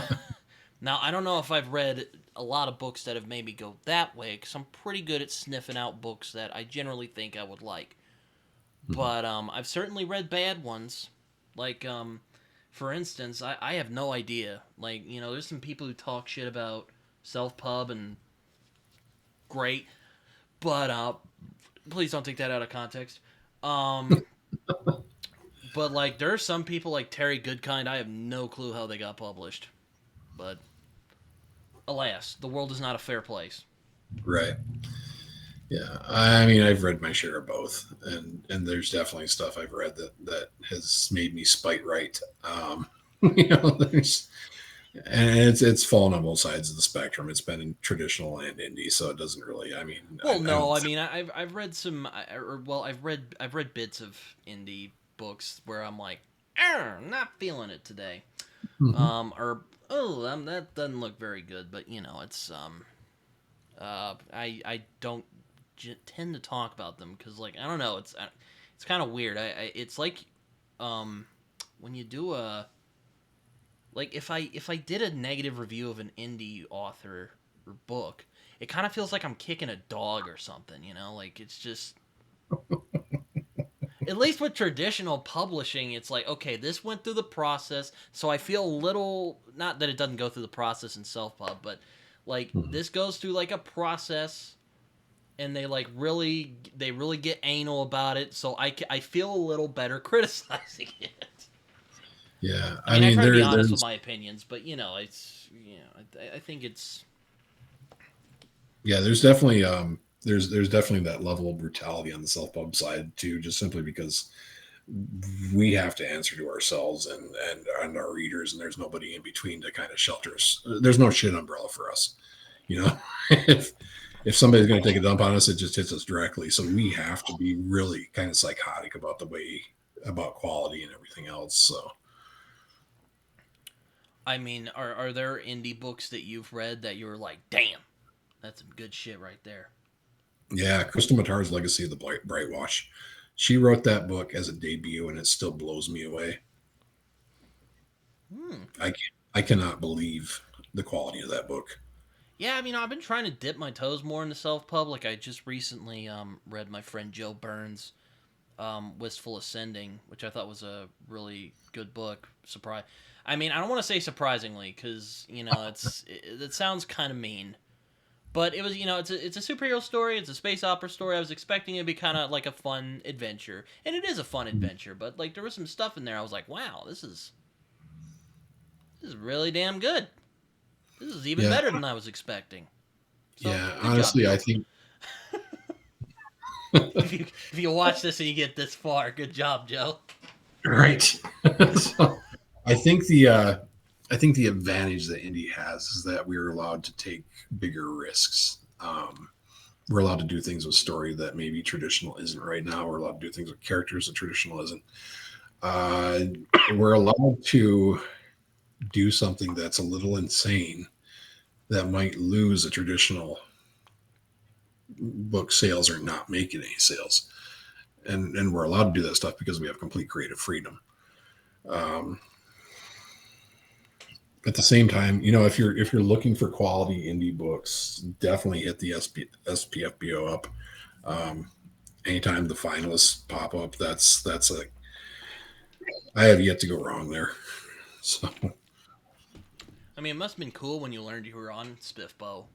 now I don't know if I've read a lot of books that have made me go that way, because I'm pretty good at sniffing out books that I generally think I would like. Mhm. But I've certainly read bad ones. Like for instance, I have no idea. Like there's some people who talk shit about Self Pub and great, but please don't take that out of context. Um, but like there are some people like Terry Goodkind. I have no clue how they got published, but alas, the world is not a fair place. Right. Yeah, I mean, I've read my share of both, and there's definitely stuff I've read that has made me spite right. There's and it's fallen on both sides of the spectrum. It's been in traditional and indie, so it doesn't really. I mean, Well, I no, don't I think. mean I've read some, or well I've read bits of indie books where I'm like, not feeling it today. Mhm. Or that doesn't look very good. But it's I don't tend to talk about them because like I don't know, it's kind of weird. It's like um when you do a like if I did a negative review of an indie author or book, it kind of feels like I'm kicking a dog or something. Like it's just at least with traditional publishing, it's like, okay, this went through the process, so I feel a little, not that it doesn't go through the process in self pub, but like Mhm. this goes through like a process, and they really get anal about it, so I feel a little better criticizing it. Yeah, I I mean, I mean, try to be honest with there's my opinions, but it's I think it's yeah, there's definitely there's definitely that level of brutality on the self pub side too, just simply because we have to answer to ourselves and our readers, and there's nobody in between to kind of shelter us. There's no shit umbrella for us, you know. If somebody's going to take a dump on us, it just hits us directly. So we have to be really kind of psychotic about the way about quality and everything else. So I mean, are there indie books that you've read that you were like, damn, that's some good shit right there? yeah, Crystal Matar's Legacy of the Brightwash. She wrote that book as a debut, and it still blows me away. Hmm. I cannot believe the quality of that book. Yeah, I mean, I've been trying to dip my toes more into self pub. Like, I just recently read my friend Joe Burns' Wistful Ascending, which I thought was a really good book. Surprise. I mean, I don't want to say surprisingly, because it sounds kind of mean, but it was it's a superhero story. It's a space opera story. I was expecting it to be kind of like a fun adventure, and it is a fun adventure. But like, there was some stuff in there. I was like, wow, this is really damn good. This is even Yeah, better than I was expecting. So yeah. good job, Honestly, I Joe. think If you watch this and you get this far, good job, Joe. right. So I think the advantage that indie has is that we're allowed to take bigger risks. We're allowed to do things with story that maybe traditional isn't right now. We're allowed to do things with characters that traditional isn't. Uh, we're allowed to do something that's a little insane that might lose a traditional book sales or not making any sales. And we're allowed to do that stuff because we have complete creative freedom. Um, at the same time, if you're looking for quality indie books, definitely hit the SPFBO up. Um, Anytime the finalists pop up, that's a I have yet to go wrong there. So I mean, it must have been cool when you learned you were on SPFBO.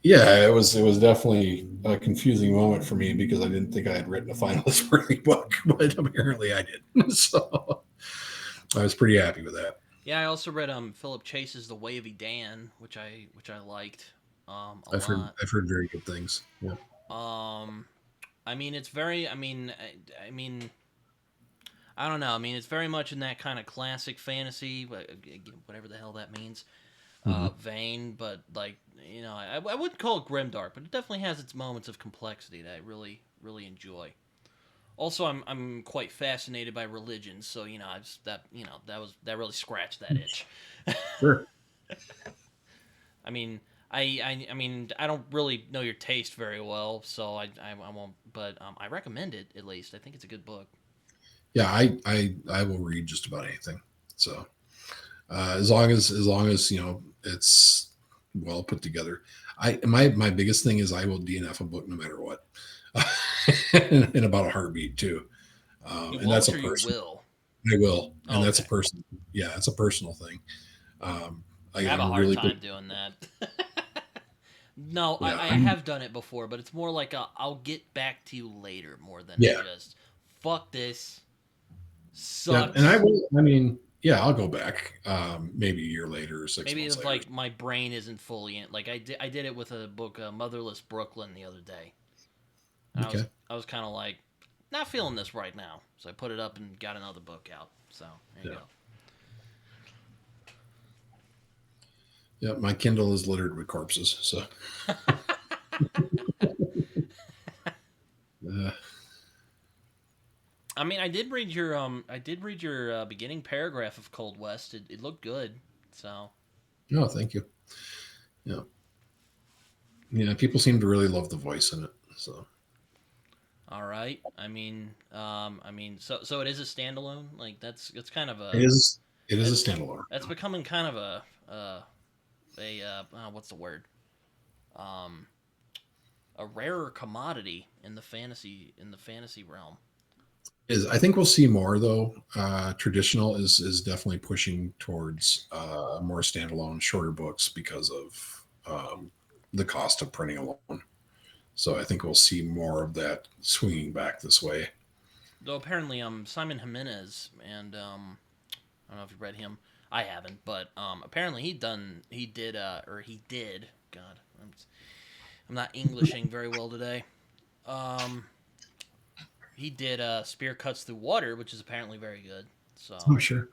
yeah, it was definitely a confusing moment for me because I didn't think I had written a finalist worthy book, but apparently I did. So I was pretty happy with that. Yeah, I also read Philip Chase's The Wavy Dan, which I liked a I've heard lot. I've heard very good things. Yeah. Um, I mean, it's very. I mean, I don't know. I mean, it's very much in that kind of classic fantasy, whatever the hell that means, Mm-hmm. vein. But like, I wouldn't call it grimdark, but it definitely has its moments of complexity that I really really enjoy. Also, I'm quite fascinated by religion, so I just that really scratched that itch. Sure. I mean, I mean, I don't really know your taste very well, so I won't. But I recommend it at least. I think it's a good book. Yeah, I will read just about anything. So as long as it's well put together. My biggest thing is I will DNF a book no matter what, in about a heartbeat too. You And that's won't a or you person. will. I will, and Oh, that's a okay. person. Yeah, it's a personal thing. Um, I have I'm a a hard really big. time doing that. No, Yeah, I have done it before, but it's more like I'll get back to you later more than a yeah, just fuck this yeah. And I sucks. will. I mean, yeah, I'll go back. Maybe a year later or six Maybe months if later. like my brain isn't fully in. Like I did it with a book, Motherless Brooklyn, the other day, and I was Okay. I was kind of like not feeling this right now, so I put it up and got another book out. So there you Yeah. go. Yeah. My Kindle is littered with corpses. So. Uh, I mean, I did read your beginning paragraph of Cold West. It looked good. So, No, thank you. Yeah, yeah. People seem to really love the voice in it. So all right. So it is a standalone. Like it's kind of it a is. It is a it, standalone. that's becoming kind of what's the word? Um, a rarer commodity in the fantasy realm. Is I think we'll see more though. Traditional is definitely pushing towards more standalone, shorter books because of the cost of printing alone. So I think we'll see more of that swinging back this way. Though apparently, Simon Jimenez and I don't know if you read him. I haven't, but apparently he did. God, I'm not Englishing very well today. Um, he did Spear Cuts Through Water, which is apparently very good. Oh, So sure.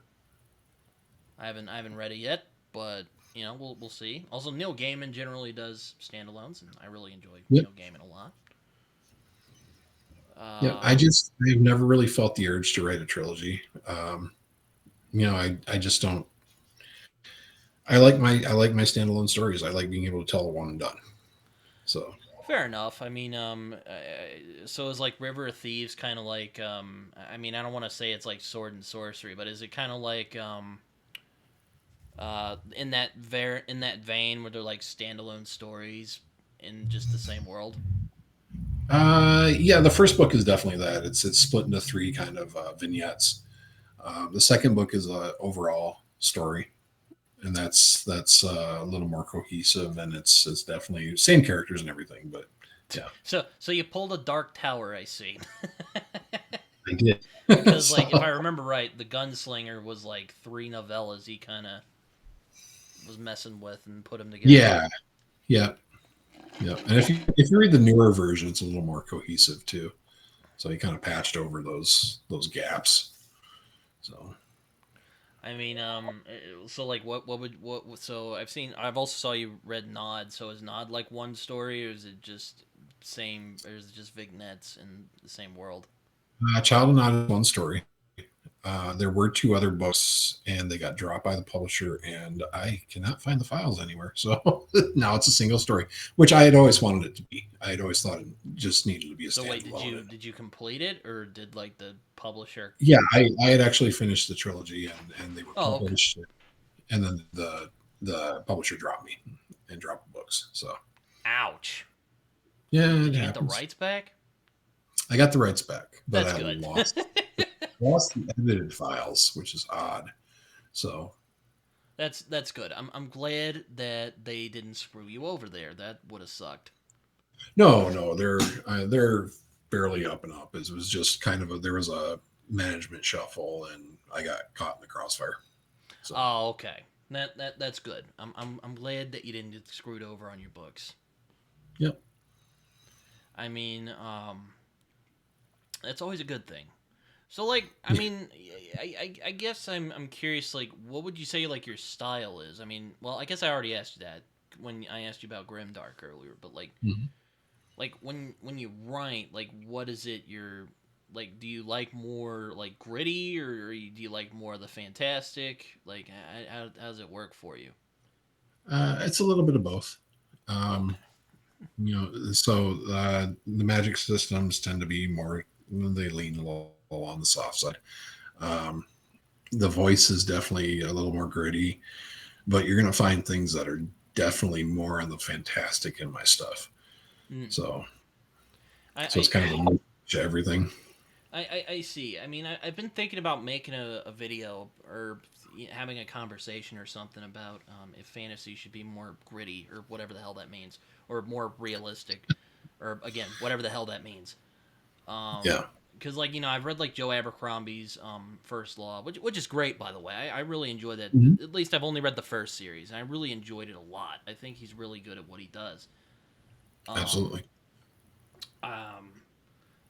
I haven't read it yet, but we'll see. Also, Neil Gaiman generally does standalones, and I really enjoy Yep. Neil Gaiman a lot. Yep. Uh, I've never really felt the urge to write a trilogy. I just don't. I like my standalone stories. I like being able to tell one and done. So Fair enough. So is like River of Thieves kind of like I don't want to say it's like Sword and Sorcery, but is it kind of like in that vein where they're like standalone stories in just the same world? yeah, the first book is definitely that. It's split into three kind of vignettes. The second book is a overall story, and that's a little more cohesive, and it's definitely same characters and everything. But yeah, So you pulled a Dark Tower, I see. I did. Because like if I So remember right, the Gunslinger was like three novellas he kind of was messing with and put them together. yeah, yeah, yeah. And if you read the newer version, it's a little more cohesive too. So he kind of patched over those gaps. So So like, So I've also saw you read Nod. So is Nod like one story, or is it just same, or is it just vignettes in the same world? Child and Not is one story. There were two other books, and they got dropped by the publisher, and I cannot find the files anywhere. So now it's a single story, which I had always wanted it to be. I had always thought it just needed to be a So wait, standalone. did you complete it, or did like the publisher? Yeah, I had actually finished the trilogy, and they were Oh, okay. published, and then the publisher dropped me and dropped the books. So Ouch. yeah, Did it you get the happens. rights back? I got the rights back, but That's I good. lost the edited files, which is odd. So That's good. I'm glad that they didn't screw you over there. That would have sucked. no, they're barely up and up. It was just kind of there was a management shuffle, and I got caught in the crossfire. So Oh, okay. That's good. I'm glad that you didn't get screwed over on your books. yep, I mean, that's always a good thing. So like, yeah. I guess I'm curious. Like, what would you say like your style is? Well, I guess I already asked you that when I asked you about Grimdark earlier. But Mhm. like when you write, like, what is it you're like? Do you like more like gritty, or do you like more of the fantastic? Like, how does it work for you? It's a little bit of both. Okay. Um, the magic systems tend to be more, they lean a little on the soft side. Um, the voice is definitely a little more gritty, but you're going to find things that are definitely more on the fantastic in my stuff. Mm. So, I, so it's kind of a mix of everything. I see. I've been thinking about making a video or having a conversation or something about if fantasy should be more gritty or whatever the hell that means, or more realistic, or again, whatever the hell that means. Yeah. Because like I've read like Joe Abercrombie's First Law, which is great by the way. I really enjoy that. Mhm. At least I've only read the first series, and I really enjoyed it a lot. I think he's really good at what he does. Um, Absolutely. um,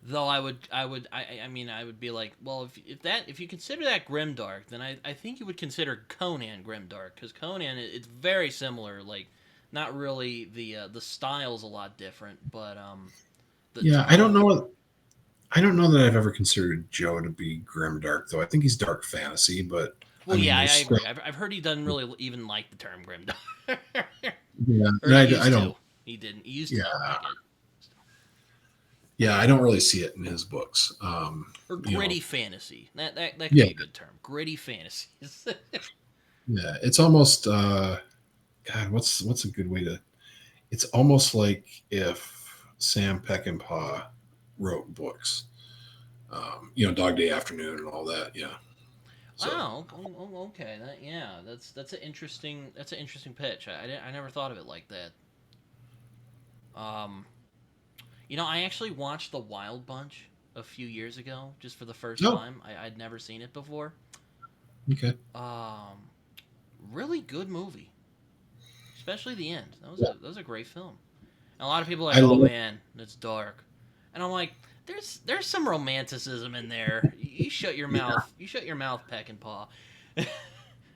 Though I would be like, well, if you consider that grimdark, then I think you would consider Conan grimdark because Conan it's very similar. Like, not really the style's a lot different, but the Yeah, I don't know tone. I don't know that I've ever considered Joe to be grimdark, though. I think he's dark fantasy, but I Well, mean, yeah, I there's still, agree. I've heard he doesn't really even like the term grimdark, yeah, or and he I used don't, to. He didn't. He used to not yeah, like it. yeah, I don't really see it in his books. Or You know, gritty fantasy. That could yeah, be a good term. Gritty fantasies. yeah, it's almost, God, what's a good way to? It's almost like if Sam Peckinpah wrote books, Dog Day Afternoon and all that. Yeah, so Wow. Okay. Yeah. That's an interesting pitch. I never thought of it like that. Um, I actually watched The Wild Bunch a few years ago, just for the first oh, time. I'd never seen it before. okay, Um, really good movie, especially the end. yeah, That was a great film. And a lot of people are I like, "Oh love. man, it's dark," and I'm like, "There's some romanticism in there. You shut your Yeah, mouth. You shut your mouth, Peck and Paw."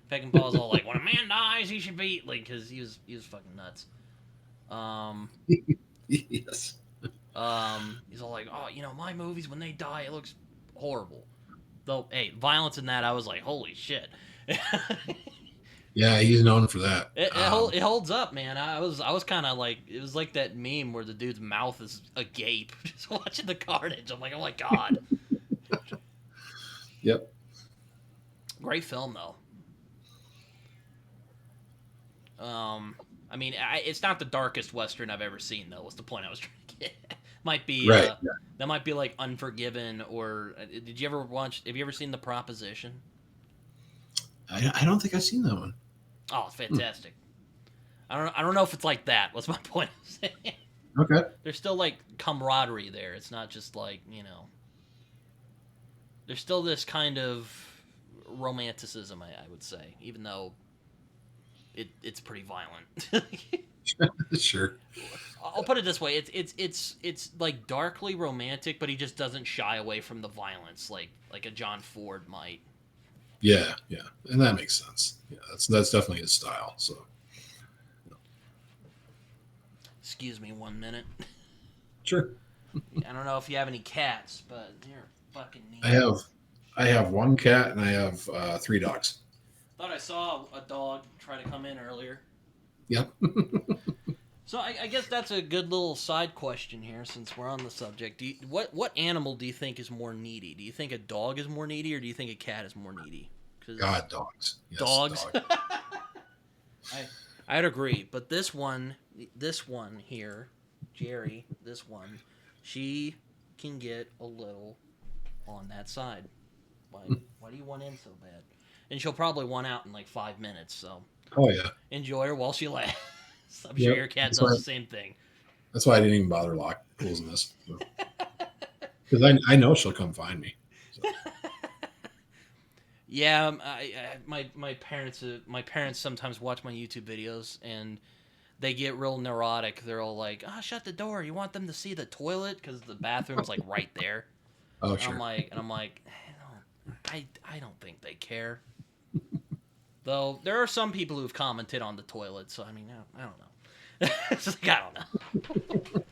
Peck and Paw's all like, "When a man dies, he should be like," because he was fucking nuts. Um, yes, he's all like, "Oh, my movies when they die, it looks horrible." Though, hey, violence in that, I was like, "Holy shit." yeah, he's known for that. It holds up, man. I was kind of like, it was like that meme where the dude's mouth is agape just watching the carnage. I'm like, oh my god, Yep. great film though. I mean, it's not the darkest western I've ever seen though. What's the point I was trying to get? Might be Right. Yeah. that might be like Unforgiven, or did you ever watch? Have you ever seen The Proposition? I don't think I've seen that one. Oh, it's Hmm. fantastic. I don't know if it's like that. What's my point of saying? Okay. There's still like camaraderie there. It's not just like there's still this kind of romanticism, I would say, even though it's pretty violent. Sure. I'll put it this way: it's like darkly romantic, but he just doesn't shy away from the violence like a John Ford might. Yeah. Yeah. And that makes sense. Yeah. That's definitely his style. So Excuse me 1 minute. sure. I don't know if you have any cats, but they're fucking neat. I have one cat and I have three dogs. Thought I saw a dog try to come in earlier. Yep. So I guess that's a good little side question here, since we're on the subject. What animal do you think is more needy? Do you think a dog is more needy, or do you think a cat is more needy? 'Cause God, dogs. Yes, dogs. dog. I'd agree, but this one here, Jerry, she can get a little on that side. Why do you want in so bad? And she'll probably want out in like 5 minutes. So Oh yeah. enjoy her while she lasts. I'm sure Yep. your cat That's does why, the same thing. that's why I didn't even bother closing this. Because I know she'll come find me. So. Yeah, my parents sometimes watch my YouTube videos, and they get real neurotic. They're all like, "Ah, oh, shut the door. You want them to see the toilet because the bathroom's like right there." Oh And sure. I'm like, I don't think they care. Though there are some people who've commented on the toilet, so I mean, I don't know. It's like, I don't know.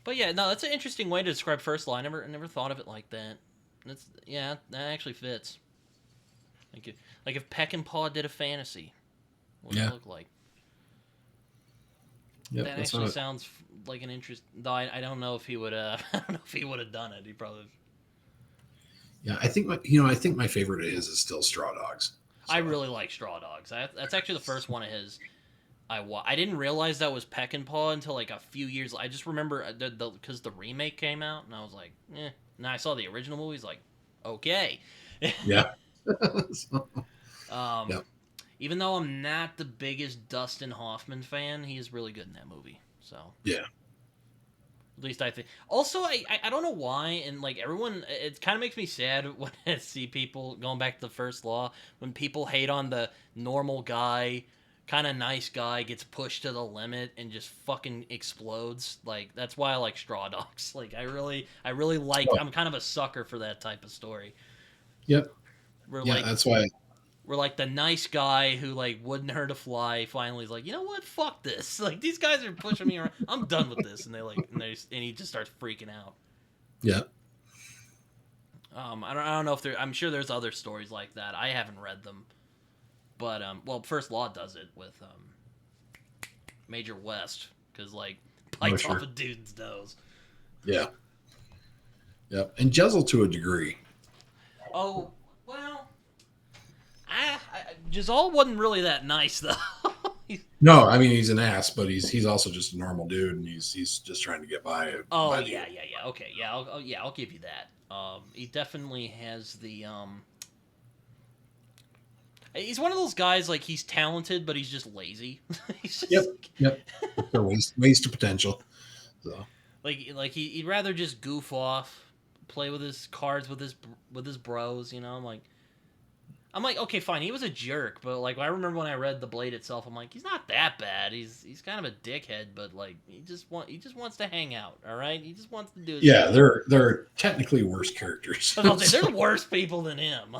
But yeah, no, that's an interesting way to describe First Law. I never thought of it like that. That actually fits. Like if Peck and Paw did a fantasy, what would Yeah. it look like? Yep. That That's actually not. sounds like an interest. Though I don't know if he would. I don't know if he would have done it. He probably. Yeah. I think my favorite of his is still Straw Dogs. I So. really like Straw Dogs. That's actually the first one of his. I didn't realize that was Peck and Paw until like a few years. I just remember because the remake came out, and I was like, eh. And I saw the original movies, like, okay. Yeah. So, um, yep. Even though I'm not the biggest Dustin Hoffman fan, he is really good in that movie. So Yeah. at least I think. Also, I don't know why, and like everyone, it kind of makes me sad when I see people going back to the First Law, when people hate on the normal guy, kind of nice guy gets pushed to the limit and just fucking explodes. Like that's why I like Straw Dogs. Like I really like. Oh, I'm kind of a sucker for that type of story. yep. Where Yeah. like That's why. where like the nice guy who like wouldn't hurt a fly finally is like, you know what, fuck this. Like these guys are pushing me around. I'm done with this, and he just starts freaking out. Yeah. I don't know if there. I'm sure there's other stories like that. I haven't read them, but well, First Law does it with Major West because like bites off a dude's nose. Yeah. Yeah, and Jezel to a degree. Oh well, Giselle wasn't really that nice though. No, I mean he's an ass, but he's also just a normal dude, and he's just trying to get by. Oh yeah. Okay, yeah, I'll give you that. He definitely has the He's one of those guys like he's talented, but he's just lazy. He's just Yep. Waste of potential. So like he'd rather just goof off, play with his cards with his bros. You know, I'm like, okay, fine. He was a jerk, but like I remember when I read The Blade itself, I'm like, he's not that bad. He's kind of a dickhead, but like he just wants to hang out. All right, he just wants to do. Yeah, thing. They're technically worse characters. They're worse people than him.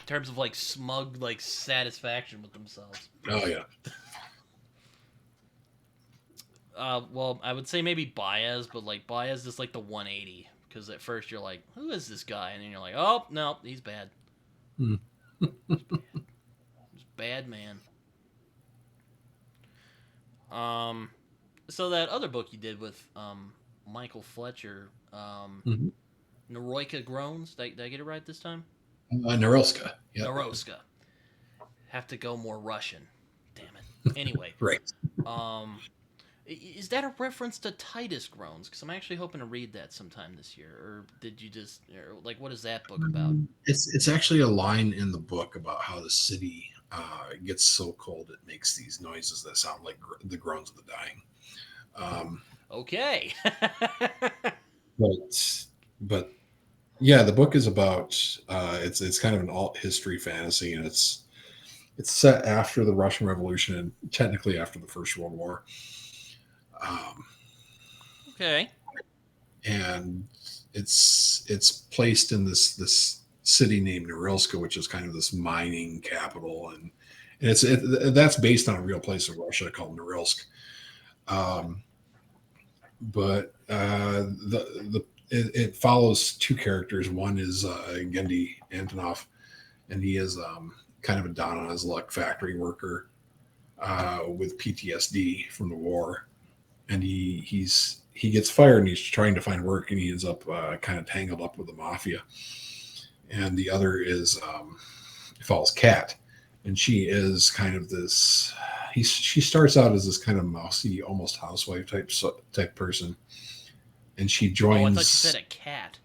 In terms of like smug like satisfaction with themselves. Oh yeah. Well, I would say maybe Baez, but like Baez is like the 180. Because at first you're like, who is this guy? And then you're like, oh, no, he's bad. He's bad. He's a bad man. So that other book you did with Michael Fletcher, Neroika Groans, did I get it right this time? Norilska. Yep. Norilska. Have to go more Russian. Damn it. Anyway. Right. Is that a reference to Titus Groans? Because I'm actually hoping to read that sometime this year. Or did you just like what is that book about? It's actually a line in the book about how the city gets so cold it makes these noises that sound like the groans of the dying. Okay. but yeah, the book is about it's kind of an alt history fantasy, and it's set after the Russian Revolution and technically after the First World War. Okay. And it's placed in this city named Norilska, which is kind of this mining capital, and that's based on a real place in Russia called Norilsk. But it follows two characters. One is Gendy Antonov, and he is kind of a down on his luck factory worker with PTSD from the war. And he gets fired and he's trying to find work, and he ends up kind of tangled up with the mafia. And the other is follows Kat, and she is kind of this. She starts out as this kind of mousy, almost housewife type person, and she joins. Oh, I thought you said a cat.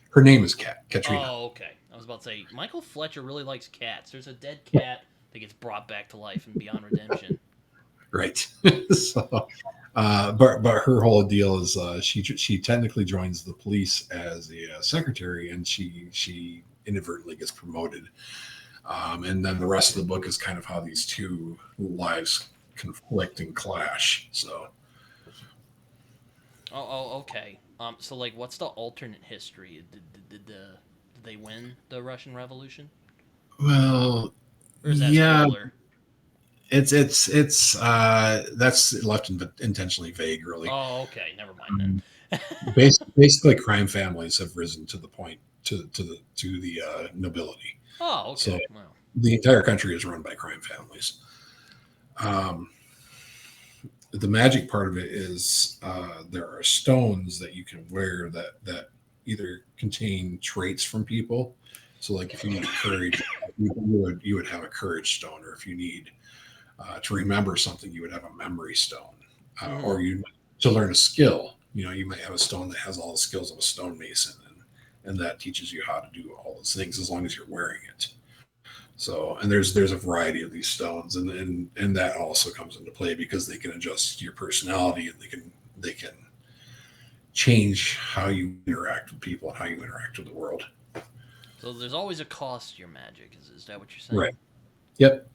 Her name is Katrina. Oh, okay. I was about to say Michael Fletcher really likes cats. There's a dead cat that gets brought back to life in Beyond Redemption. Right. So, but her whole deal is she technically joins the police as a secretary, and she inadvertently gets promoted. And then the rest of the book is kind of how these two lives conflict and clash. So. Oh, okay. So like, what's the alternate history? Did they win the Russian Revolution? Well, or is that spoiler? It's that's left intentionally vague, really. Oh, okay, never mind then. Basically, crime families have risen to the point to the nobility. Oh, okay. So the entire country is run by crime families. The magic part of it is there are stones that you can wear that either contain traits from people. So, like if you need courage, you would have a courage stone, or if you need to remember something, you would have a memory stone, or to learn a skill. You might have a stone that has all the skills of a stonemason, and that teaches you how to do all those things as long as you're wearing it. So, and there's a variety of these stones, and that also comes into play because they can adjust your personality, and they can change how you interact with people and how you interact with the world. So there's always a cost to your magic. Is that what you're saying? Right. Yep.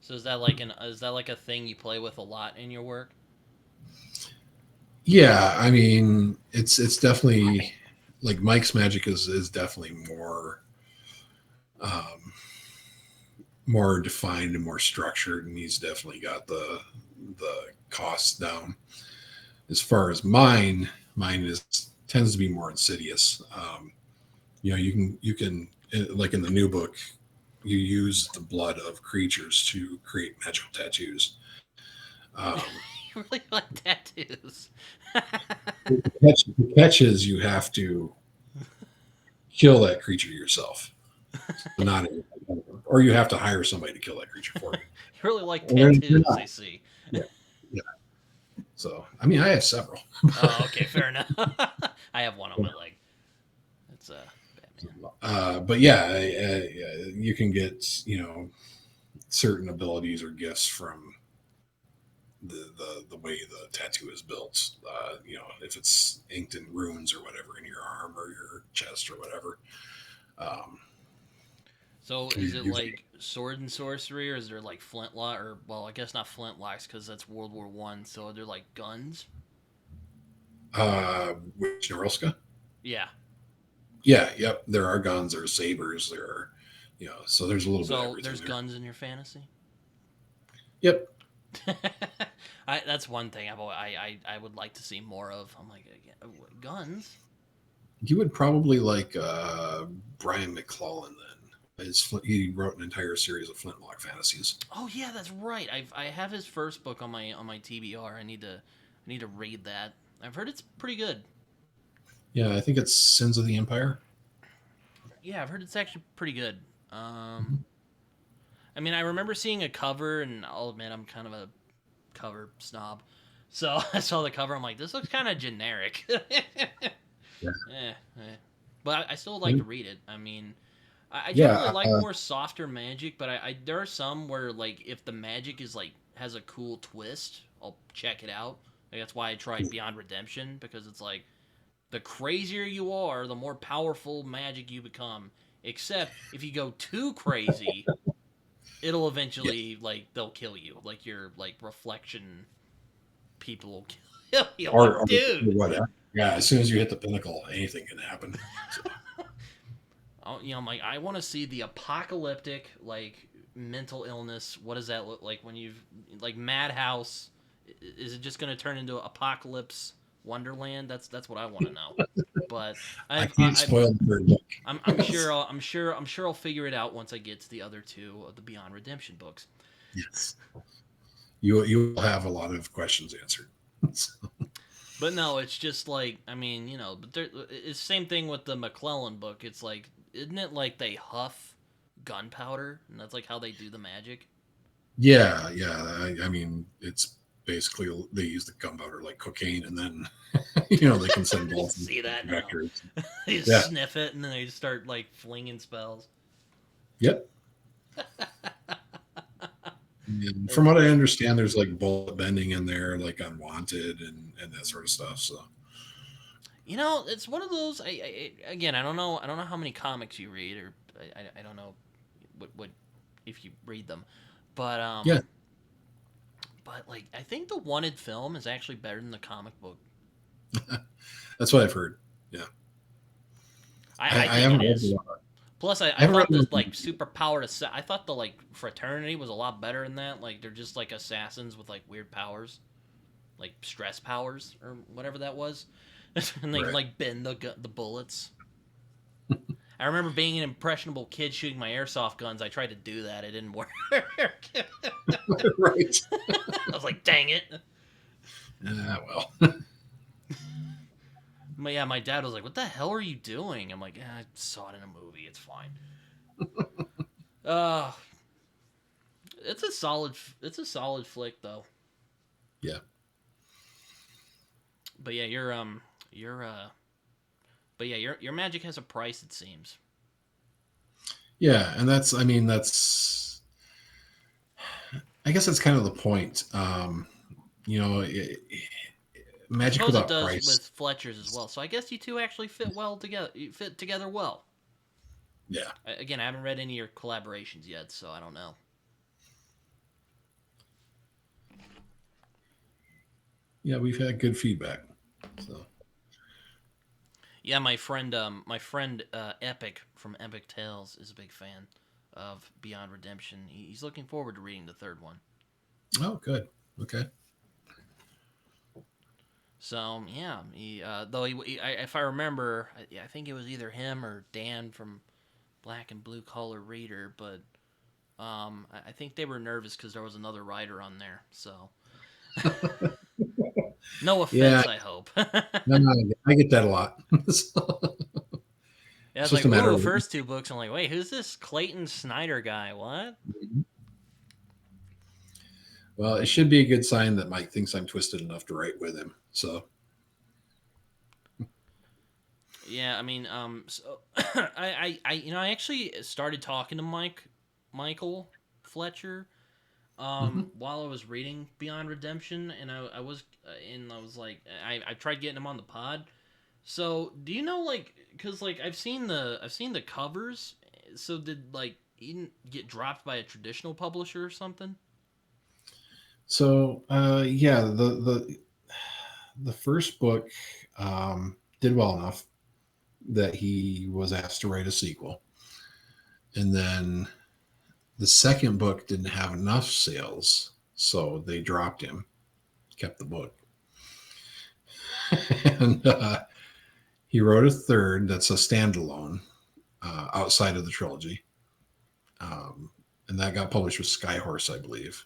So is that like a thing you play with a lot in your work? Yeah, I mean, it's definitely like Mike's magic is definitely um, more defined and more structured, and he's definitely got the costs down. As far as mine is tends to be more insidious. You can like in the new book, you use the blood of creatures to create magical tattoos. Um, You really like tattoos. the catch is you have to kill that creature yourself. So not, or you have to hire somebody to kill that creature for you. You really like Or they're tattoos, not. I see. Yeah, yeah. So I mean, I have several. Oh, okay, fair enough. I have one on my leg. It's Batman. But yeah, you can get certain abilities or gifts from the way the tattoo is built. If it's inked in runes or whatever in your arm or your chest or whatever. Um, So is it usually, like sword and sorcery, or is there like flintlock, or well, I guess not flintlocks because that's World War One. So are there like guns? which Norelska? Yeah. Yeah, yep. There are guns, there are sabers, there are, so there's a little bit of So everything there's there. guns in your fantasy. Yep. That's one thing I would like to see more of. I'm like guns. You would probably like Brian McClellan then. He wrote an entire series of Flintlock fantasies. Oh yeah, that's right. I have his first book on my TBR. I need to read that. I've heard it's pretty good. Yeah, I think it's Sins of the Empire. Yeah, I've heard it's actually pretty good. Um, Mhm. I mean, I remember seeing a cover, and I'll admit I'm kind of a cover snob. So I saw the cover. I'm like, this looks kind of generic. Yeah. But I still like to read it. I mean, I generally Yeah. like more softer magic, but I there are some where like if the magic is like has a cool twist, I'll check it out. Like, that's why I tried Beyond Redemption because it's like the crazier you are, the more powerful magic you become. Except if you go too crazy, it'll Yeah. eventually like they'll kill you. Like your like reflection people will kill you. I'm Or like, dude. whatever. Yeah, as soon as you hit the pinnacle, anything can happen. So, I'm like, I want to see the apocalyptic like mental illness. What does that look like when you've like Madhouse? Is it just going to turn into Apocalypse Wonderland? That's what I want to know. But I I've can't spoil the third book. I'm sure I'll figure it out once I get to the other two of the Beyond Redemption books. Yes. You will have a lot of questions answered. So, But no, it's just like but it's the same thing with the McClellan book. It's like, isn't it like they huff gunpowder, and that's like how they do the magic? yeah, yeah. I mean, it's basically they use the gunpowder like cocaine, and then they can send You balls and see that now? vectors. They just Yeah. sniff it, and then they just start like flinging spells. Yep. And from That's what I understand, there's like bullet bending in there, like unwanted and that sort of stuff. So it's one of those. Again, I don't know how many comics you read, or I don't know what if you read them, but yeah, like I think the Wanted film is actually better than the comic book. that's what I've heard. Yeah, I I think it haven't read is. Plus, I I haven't read thought the the like superpower to I thought the like fraternity was a lot better than that. Like they're just like assassins with like weird powers, like stress powers or whatever that was, and they can right. like bend the bullets. I remember being an impressionable kid shooting my airsoft guns. I tried to do that. It didn't work. I Right. was like, dang it. Well, But yeah, my dad was like, "What the hell are you doing?" I'm like, I saw it in a movie. It's fine. Uh, it's a solid flick though. yeah, But yeah, your but yeah, your magic has a price. It seems. yeah, and that's I mean I guess that's kind of the point. You know, I magic suppose it without does price. with Fletcher's as well. So I guess you two actually fit well together. You fit together well. Yeah, Again, I haven't read any of your collaborations yet, so I don't know. yeah, we've had good feedback. So Yeah, my friend Epic from Epic Tales is a big fan of Beyond Redemption. He's looking forward to reading the third one. Oh, good. Okay. So yeah, though if I remember, I think it was either him or Dan from Black and Blue Collar Reader, but I think they were nervous because there was another writer on there. So no Yeah, offense, I hope. no, no, I get that a lot. So, Yeah, it's it's just like, a ooh, matter the of. first two books. I'm like, wait, who's this Clayton Snyder guy? What? Well, it should be a good sign that Mike thinks I'm twisted enough to write with him. So, Yeah, I mean, so I actually started talking to Michael Fletcher, mhm. while I was reading Beyond Redemption, and I was like, I tried getting him on the pod. So, do you know, like, because like I've seen the covers. So did like he didn't get dropped by a traditional publisher or something? So yeah, the first book did well enough that he was asked to write a sequel, and then the second book didn't have enough sales, so they dropped him, kept the book, and he wrote a third that's a standalone outside of the trilogy, um, and that got published with Skyhorse, I believe.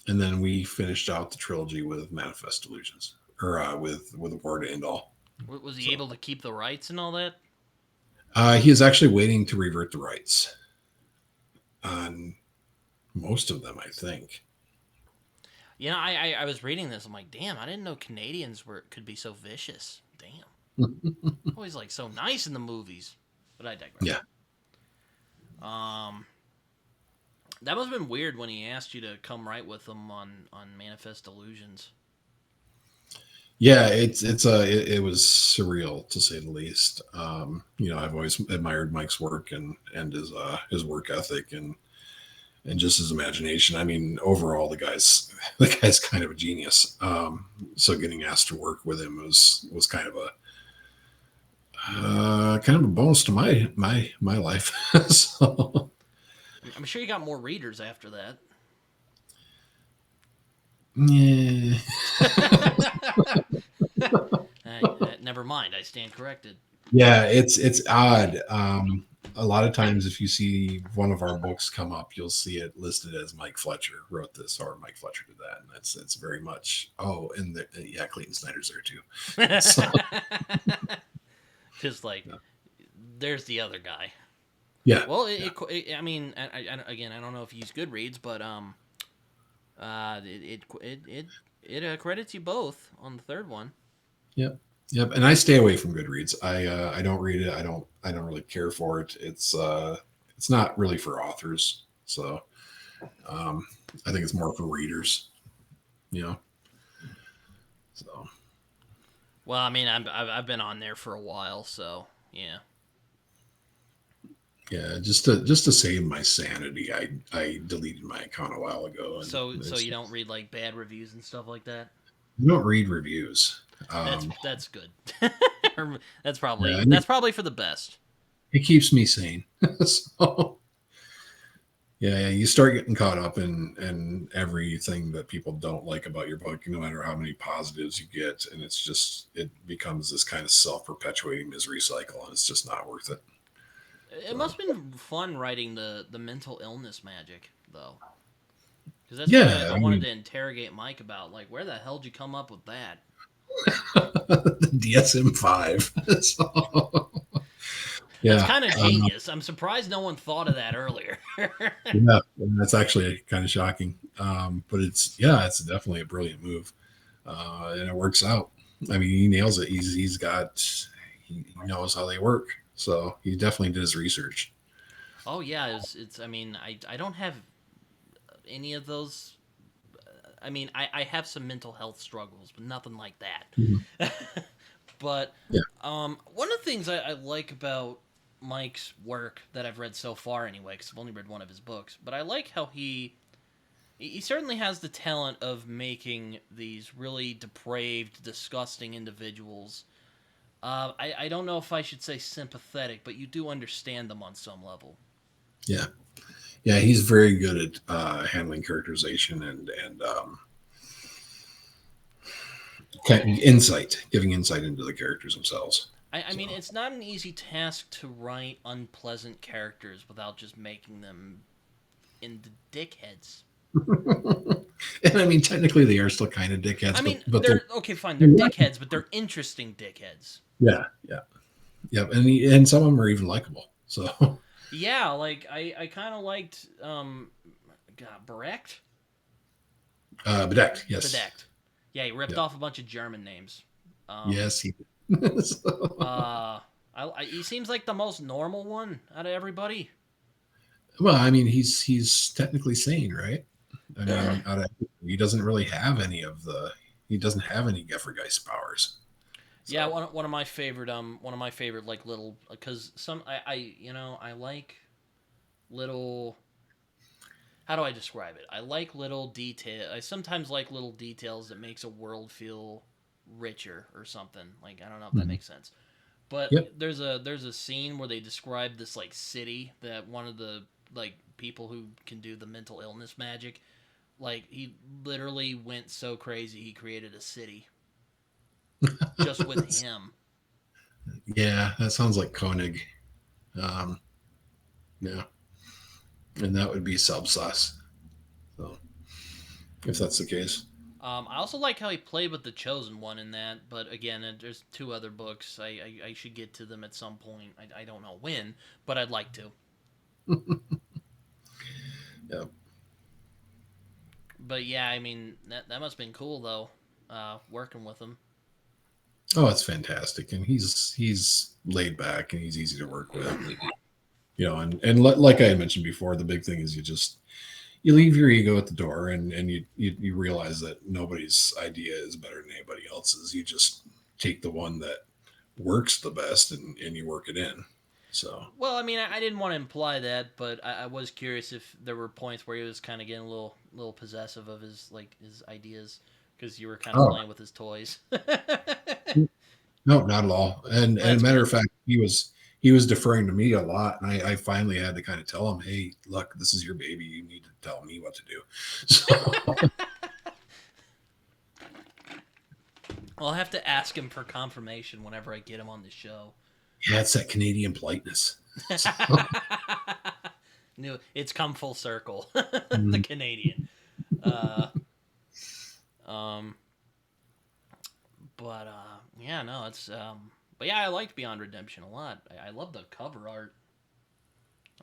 And then we finished out the trilogy with Manifest Delusions, or with War to End All. Was he So able to keep the rights and all that? he is actually waiting to revert the rights on most of them, I think. You know, I was reading this. I'm like, damn, I didn't know Canadians were could be so vicious. Damn, always like so nice in the movies. But I digress. Yeah, Um, that must have been weird when he asked you to come write with him on Manifest Delusions. yeah, it was surreal to say the least. I've always admired Mike's work and his work ethic and just his imagination. I mean, overall, the guy's kind of a genius. So getting asked to work with him was kind of a bonus to my life. So I'm sure you got more readers after that. yeah. Never mind. I stand corrected. Yeah, it's odd. A lot of times, if you see one of our books come up, you'll see it listed as Mike Fletcher wrote this or Mike Fletcher did that, and it's very much and yeah, Clayton Snyder's there too. So Just like there's the other guy. yeah, Well, yeah, I mean, again, I don't know if you use Goodreads, but it credits you both on the third one. yep, yep. And I stay away from Goodreads. I don't read it. I don't really care for it. It's not really for authors. So I think it's more for readers. You know. So Well, I mean, I've been on there for a while, so yeah. yeah, just to save my sanity, I deleted my account a while ago, and So it's you don't read like bad reviews and stuff like that. you don't read reviews. That's good. that's Yeah, probably and that's probably for the best. it keeps me sane. So yeah, you start getting caught up in everything that people don't like about your book, no matter how many positives you get, and it becomes this kind of self perpetuating misery cycle, and it's just not worth it. It So must have been fun writing the mental illness magic though, because that's what yeah, I I wanted mean to interrogate Mike about. Like, where the hell did you come up with that? the DSM-5. So That's yeah, kind of genius. I'm surprised no one thought of that earlier. yeah, that's actually kind of shocking. But it's definitely a brilliant move, and it works out. I mean, he nails it. He knows how they work, so he definitely did his research. Oh yeah, it's. I mean, I don't have any of those. I mean, I have some mental health struggles, but nothing like Mhm. that. But Yeah. one of the things I like about Mike's work that I've read so far, anyway, because I've only read one of his books, but I like how he certainly has the talent of making these really depraved, disgusting individuals I don't know if I should say sympathetic, but you do understand them on some level. Yeah, yeah, he's very good at handling characterization and insight, giving insight into the characters themselves. I So mean, it's not an easy task to write unpleasant characters without just making them into dickheads. and I mean, technically, they are still kind of I dickheads, mean, but they're they're okay, fine. They're dickheads, but they're interesting dickheads. yeah, yeah, yeah, and some of them are even likable. So Yeah, like I kind of liked God, Brecht, bedecked, yes, Bedecked. Yeah, he ripped yeah, off a bunch of German names. Um, yes, he. uh, he seems like the most normal one out of everybody. Well, I mean, he's technically sane, right? I mean, he doesn't really have any of the. He doesn't have any Geffergeist powers. Yeah, So one of my favorite like little because some I like little, how do I describe it? I like little detail. I sometimes like little details that makes a world feel richer or something. Like I don't know if that mhm. makes sense. But Yep. there's a scene where they describe this like city that one of the like people who can do the mental illness magic, like he literally went so crazy he created a city just with him. Yeah, that sounds like Koenig. Um, yeah, and that would be subsauce. So if that's the case. I also like how he played with the Chosen One in that, but again, there's two other books. I should get to them at some point. I don't know when, but I'd like to. Yeah. But yeah, I mean that must have been cool though, working with him. Oh, it's fantastic, and he's laid back and he's easy to work with. Like I had mentioned before, the big thing is you leave your ego at the door, and you realize that nobody's idea is better than anybody else's. You just take the one that works the best and you work it in. So Well, I mean, I didn't want to imply that, but I was curious if there were points where he was kind of getting a little possessive of his ideas because you were kind of oh playing with his toys. no, not at all. And a That's matter good. of fact, he was deferring to me a lot, and I finally had to kind of tell him, hey, look, this is your baby. You need to tell me what to do. So I'll have to ask him for confirmation whenever I get him on the show. yeah, it's that Canadian politeness. So, No, it's come full circle. The mm, Canadian. Uh, um, but yeah, no, it's but yeah, I liked Beyond Redemption a lot. I love the cover art.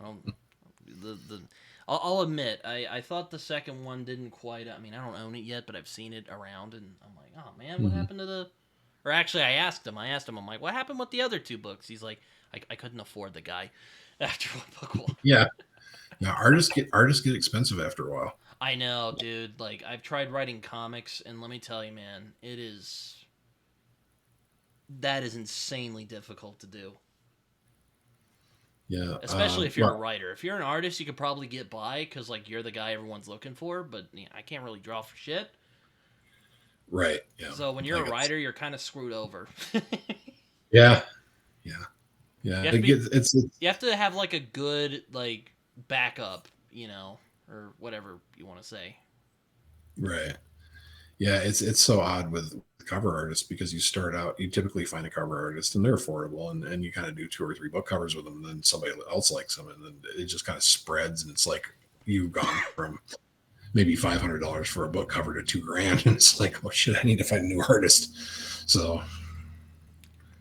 I don't the I'll admit I thought the second one didn't quite. I mean, I don't own it yet, but I've seen it around, and I'm like, oh man, what mhm. happened to the? Or actually, I asked him. I'm like, what happened with the other two books? He's like, I couldn't afford the guy after book one. Yeah, yeah. Artists get expensive after a while. I know, dude. Like, I've tried writing comics, and let me tell you, man, that is insanely difficult to do. Yeah. Especially if you're a Well, writer. If you're an artist, you could probably get by because like you're the guy everyone's looking for. But I can't really draw for shit. right. Yeah. So when you're I a guess. writer, you're kind of screwed over. you Yeah. Yeah. Yeah. have to It be. gets, it's You have to have like a good like backup, or whatever you want to say. right. Yeah. It's so odd with cover artists because you start out, you typically find a cover artist and they're affordable, and you kind of do two or three book covers with them, and then somebody else likes them, and then it just kind of spreads, and it's like you've gone from maybe $500 for a book cover to 2 grand, and it's like, oh shit, I need to find a new artist. So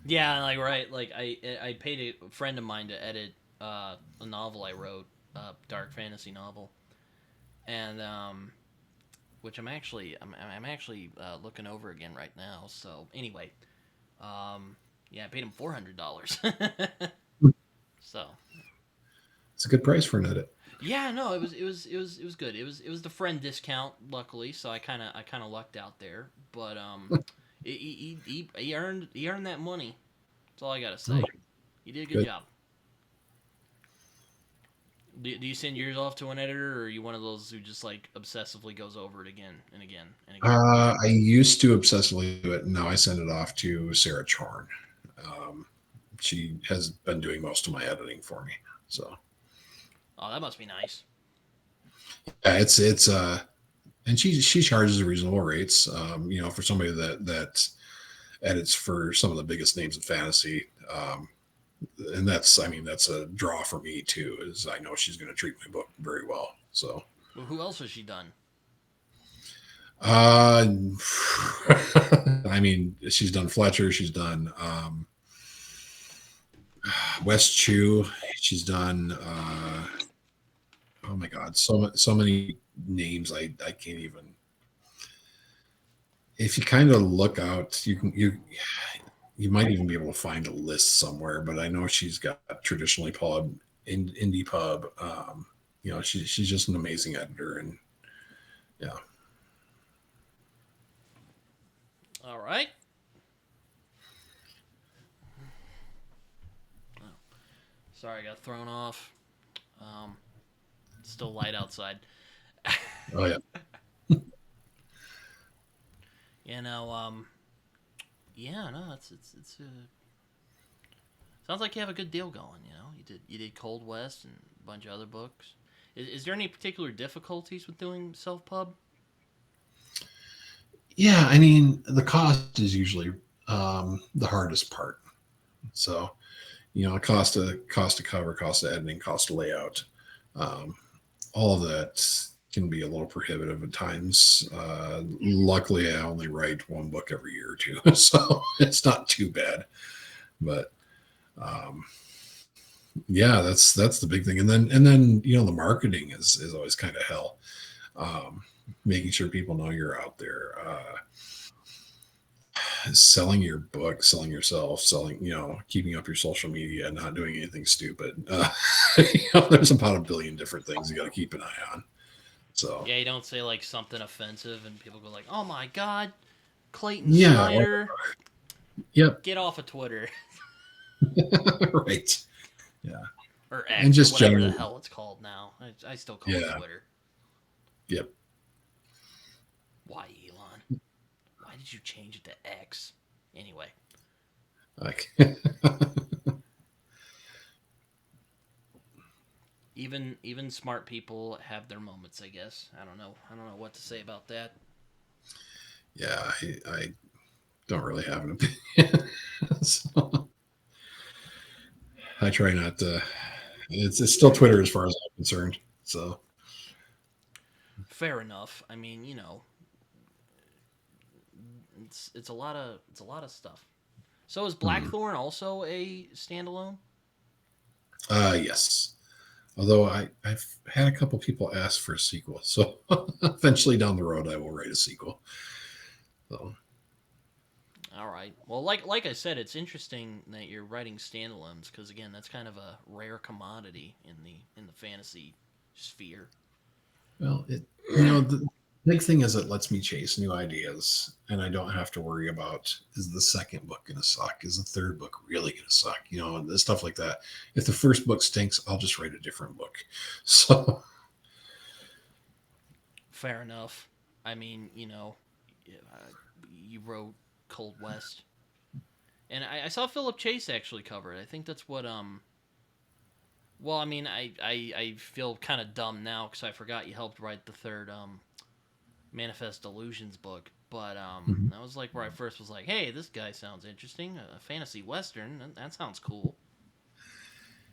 Yeah, like right. Like I paid a friend of mine to edit a novel I wrote, a dark fantasy novel, and which I'm actually looking over again right now. So anyway, yeah, I paid him $400. So it's a good price for an edit. yeah, no, it was good. It was the friend discount, luckily. So I kind of lucked out there, but he earned that money. That's all I gotta Oh, say. He did a good good. job. Do you send yours off to an editor, or are you one of those who just like obsessively goes over it again and again and again? I used to obsessively do it. Now I send it off to Sarah Chorn. She has been doing most of my editing for me. So Oh, that must be nice. yeah, and she charges reasonable rates. For somebody that edits for some of the biggest names in fantasy. And that's a draw for me too, is I know she's going to treat my book very well. So, Well, who else has she done? uh, she's done Fletcher. She's done, West Chew. She's done, oh my God, so many names. I can't even, if you kind of look out, you might even be able to find a list somewhere, but I know she's got traditionally pub, indie pub. She's just an amazing editor, and yeah. All right. Oh, sorry, I got thrown off. It's still light outside. Oh yeah. You know, yeah, no, it's sounds like you have a good deal going. You did Cold West and a bunch of other books. Is there any particular difficulties with doing self pub? Yeah, the cost is usually the hardest part. So, cost of cover, cost of editing, cost of layout, um, all of that can be a little prohibitive at times. Luckily, I only write one book every year or two, so it's not too bad. But um, yeah, that's the big thing. And then the marketing is always kind of hell. Making sure people know you're out there. Selling your book, selling yourself, keeping up your social media, not doing anything stupid. There's about a billion different things you got to keep an eye on. So Yeah, you don't say like something offensive and people go like, "Oh my God, Clayton yeah, Snyder, yep, get off of Twitter right, yeah, or and X or just whatever the generally, hell it's called now." I still call it yeah, Twitter. yep, Why, Elon? Why did you change it to X? Anyway, like even smart people have their moments. I guess I don't know what to say about that. yeah, I don't really have an opinion. So I try not to. It's still Twitter as far as I'm concerned. So Fair enough. I mean, it's a lot of stuff. So is hmm. Blackthorne also a standalone? Yes. Although I've had a couple people ask for a sequel, so eventually down the road I will write a sequel. So All right. Well, like I said, it's interesting that you're writing standalones because again, that's kind of a rare commodity in the fantasy sphere. well, the big thing is it lets me chase new ideas, and I don't have to worry about, is the second book going to suck? Is the third book really going to suck? And the stuff like that. If the first book stinks, I'll just write a different book. So Fair enough. I mean, you wrote Cold West, and I saw Philip Chase actually cover it. I think that's what. Well, I mean, I feel kind of dumb now because I forgot you helped write the third Manifest Delusions book. But mhm. that was like where I first was like, hey, this guy sounds interesting. A fantasy western. That sounds cool.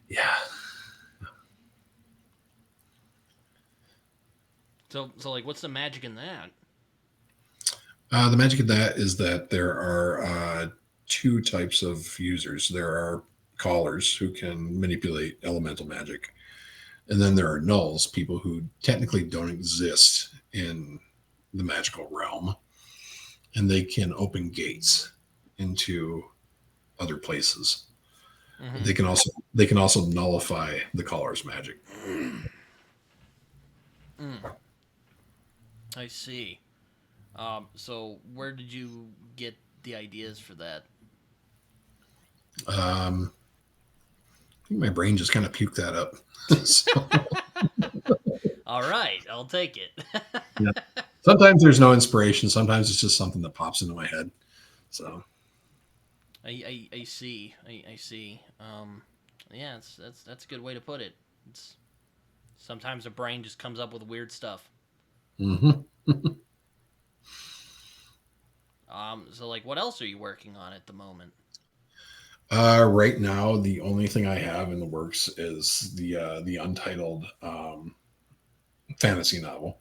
Yeah. So like, what's the magic in that? The magic of that is that there are two types of users. There are callers who can manipulate elemental magic, and then there are nulls, people who technically don't exist in the magical realm, and they can open gates into other places. Mm-hmm. They can also nullify the caller's magic. Mm, I see. So where did you get the ideas for that? I think my brain just kind of puked that up. So, All right, I'll take it. yeah. Sometimes there's no inspiration. Sometimes it's just something that pops into my head. So I see. I see. Yeah, that's a good way to put it. It's sometimes the brain just comes up with weird stuff. Mm-hmm. So like, what else are you working on at the moment? Right now, the only thing I have in the works is the untitled fantasy novel,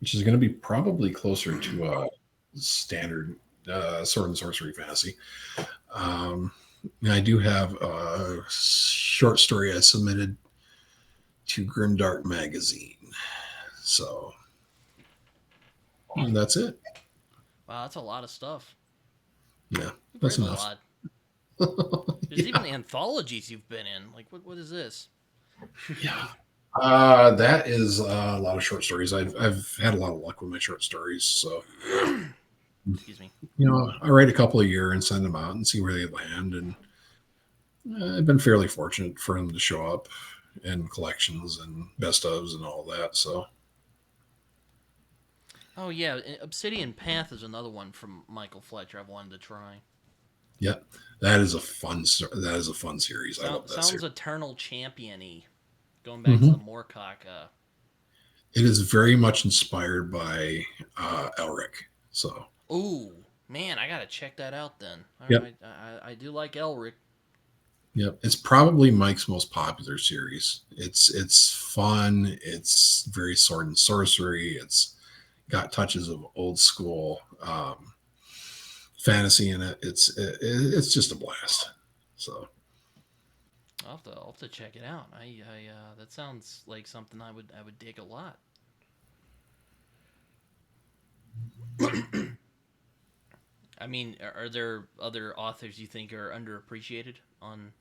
which is going to be probably closer to a standard sword and sorcery fantasy. Um, and I do have a short story I submitted to Grimdark magazine. So that's it. Wow, that's a lot of stuff. Yeah, You've that's written a enough. lot. There's even Yeah, anthologies you've been in. Like, what is this? yeah. That is a lot of short stories. I've had a lot of luck with my short stories. So Excuse me. I write a couple a year and send them out and see where they land. And I've been fairly fortunate for them to show up in collections and best ofs and all that. So Oh yeah, Obsidian Path is another one from Michael Fletcher I've wanted to try. yeah, that is a fun series. I love that Sounds series. Eternal Champion-y. Going back to the Hmm. Moorcock. It is very much inspired by Elric. So Ooh, man, I gotta check that out then. yep, I do like Elric. yep. It's probably Mike's most popular series. It's fun. It's very sword and sorcery. It's got touches of old school fantasy in it. It's just a blast. So I'll have to check it out. That sounds like something I would dig a lot. I mean, are there other authors you think are underappreciated on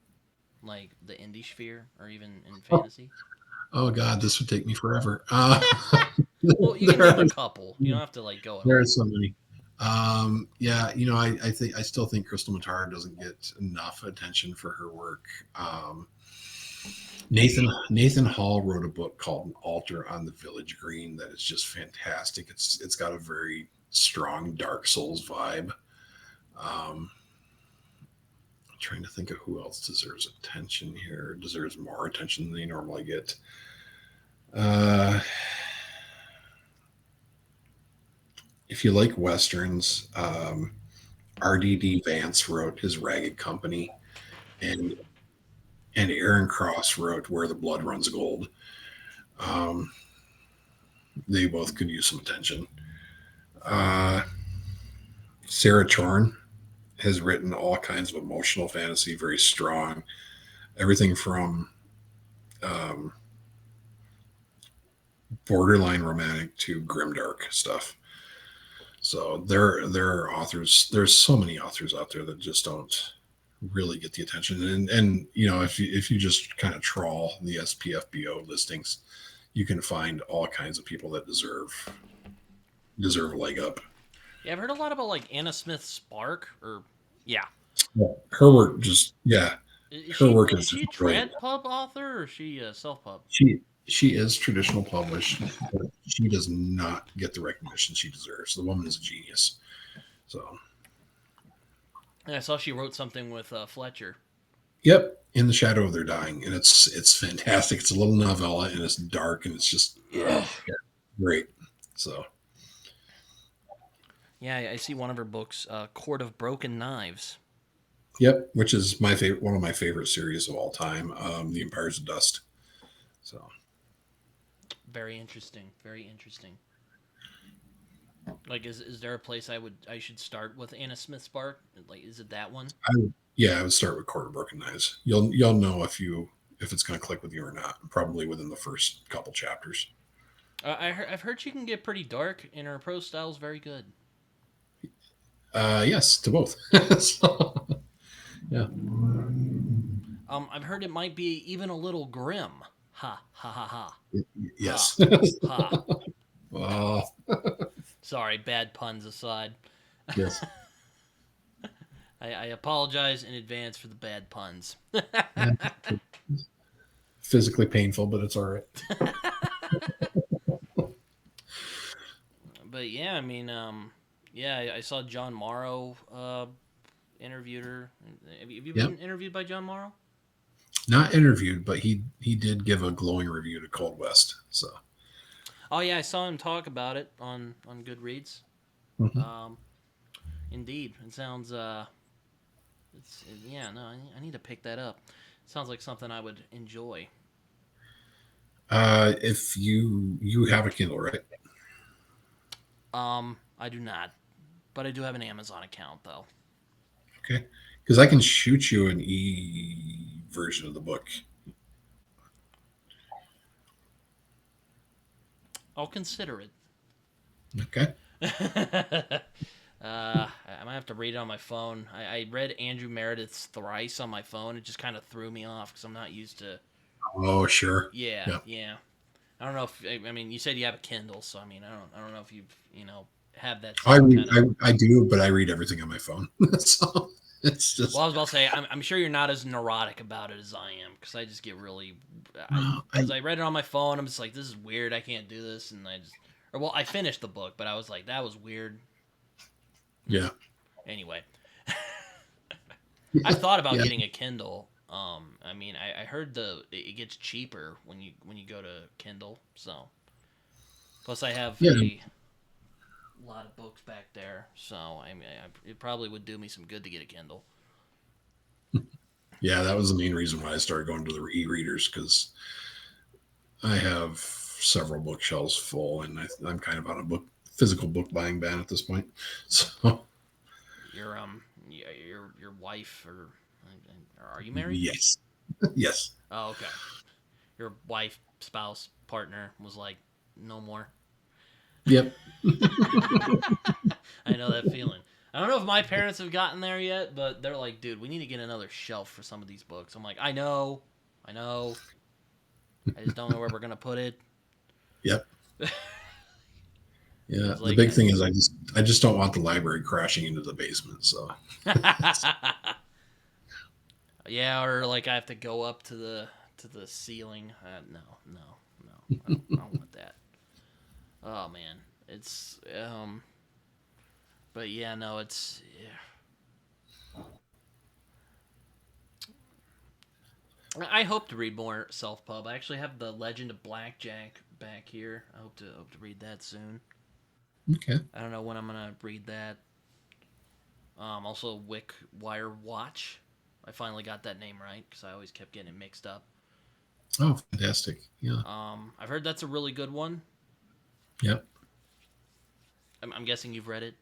like the indie sphere or even in oh, fantasy? oh god, this would take me forever. Well, you can there name are a couple. You don't have to like go at there are all. so many. Yeah, I still think Crystal Matar doesn't get enough attention for her work. Nathan Hall wrote a book called An Altar on the Village Green that is just fantastic. It's got a very strong Dark Souls vibe. I'm trying to think of who else deserves attention here, deserves more attention than they normally get. Uh, if you like westerns, RDD Vance wrote his Ragged Company, and Aaron Cross wrote Where the Blood Runs Gold. Um, they both could use some attention. Uh, Sarah Chorn has written all kinds of emotional fantasy, very strong. Everything from um, borderline romantic to grimdark stuff. So there are authors. There's so many authors out there that just don't really get the attention. And if you just kind of trawl the SPFBO listings, you can find all kinds of people that deserve a leg up. Yeah, I've heard a lot about like Anna Smith Spark or yeah. Yeah. Her Um, work just yeah, is her she work is is she a just brilliant. trad pub author or is she a self pub? She is traditional published, but she does not get the recognition she deserves. The woman is a genius. So And I saw she wrote something with Fletcher. yep, in the shadow of their dying, and it's fantastic. It's a little novella, and it's dark, and it's just Yeah. yeah, great. So Yeah, I see one of her books, Court of Broken Knives. yep, which is my favorite, one of my favorite series of all time, The Empires of Dust. So Very interesting. Very interesting. Like, is there a place I should start with Anna Smith Spark? Like, is it that one? yeah, I would start with Court of Broken Knives. You'll know if it's going to click with you or not, probably within the first couple chapters. I've heard she can get pretty dark, and her prose style is very good. Yes, to both. So, yeah. I've heard it might be even a little grim. Ha ha ha ha ha Yes. ha. uh, Sorry, bad puns aside. yes. I apologize in advance for the bad puns. Yeah. Physically painful, but it's all right. But yeah, I mean, yeah, I saw John Morrow interviewed her. Have you Yep. been interviewed by John Morrow? Not interviewed, but he did give a glowing review to Cold West. So. Oh yeah, I saw him talk about it on Goodreads. Mhm. Um, indeed, it sounds yeah, no, I need to pick that up. Sounds like something I would enjoy. If you have a Kindle, right? I do not, but I do have an Amazon account though. Okay, because I can shoot you an e version of the book. I'll consider it. Okay. I might have to read it on my phone. I read Andrew Meredith's Thrice on my phone. It just kind of threw me off because I'm not used to. Oh, sure. Yeah, Yeah. yeah. I don't know if I mean you said you have a Kindle, so I mean I don't know if you've have that I same read. kind of. I do, but I read everything on my phone. So it's Well, I just. was about to say I'm sure you're not as neurotic about it as I am because I just get really I because I read it on my phone. I'm just like this is weird. I can't do this, and I just or well I finished the book, but I was like that was weird. yeah. Anyway, I've thought about Yeah. getting a Kindle. I mean, I heard it gets cheaper when you go to Kindle. So plus I have Yeah. a lot of books back there. So I mean, it probably would do me some good to get a Kindle. Yeah. That was the main reason why I started going to the e-readers because I have several bookshelves full, and I'm kind of on a physical book buying ban at this point. So Your wife or are you married? yes, yes, Oh, okay. Your wife, spouse, partner was like, no more. yep. I know that feeling. I don't know if my parents have gotten there yet, but they're like, dude, we need to get another shelf for some of these books. I'm like, I know. I just don't know where we're gonna put it. Yep. Yeah. It's The like, big thing is I just don't want the library crashing into the basement. So yeah, or like I have to go up to the ceiling. No, I don't want that. Oh man, it's but yeah, no, it's yeah. I hope to read more self pub. I actually have the Legend of Blackjack back here. I hope to read that soon. okay. I don't know when I'm gonna read that. Also Wick Wire Watch. I finally got that name right because I always kept getting it mixed up. Oh, fantastic. Yeah. I've heard that's a really good one. Yep. I'm guessing you've read it.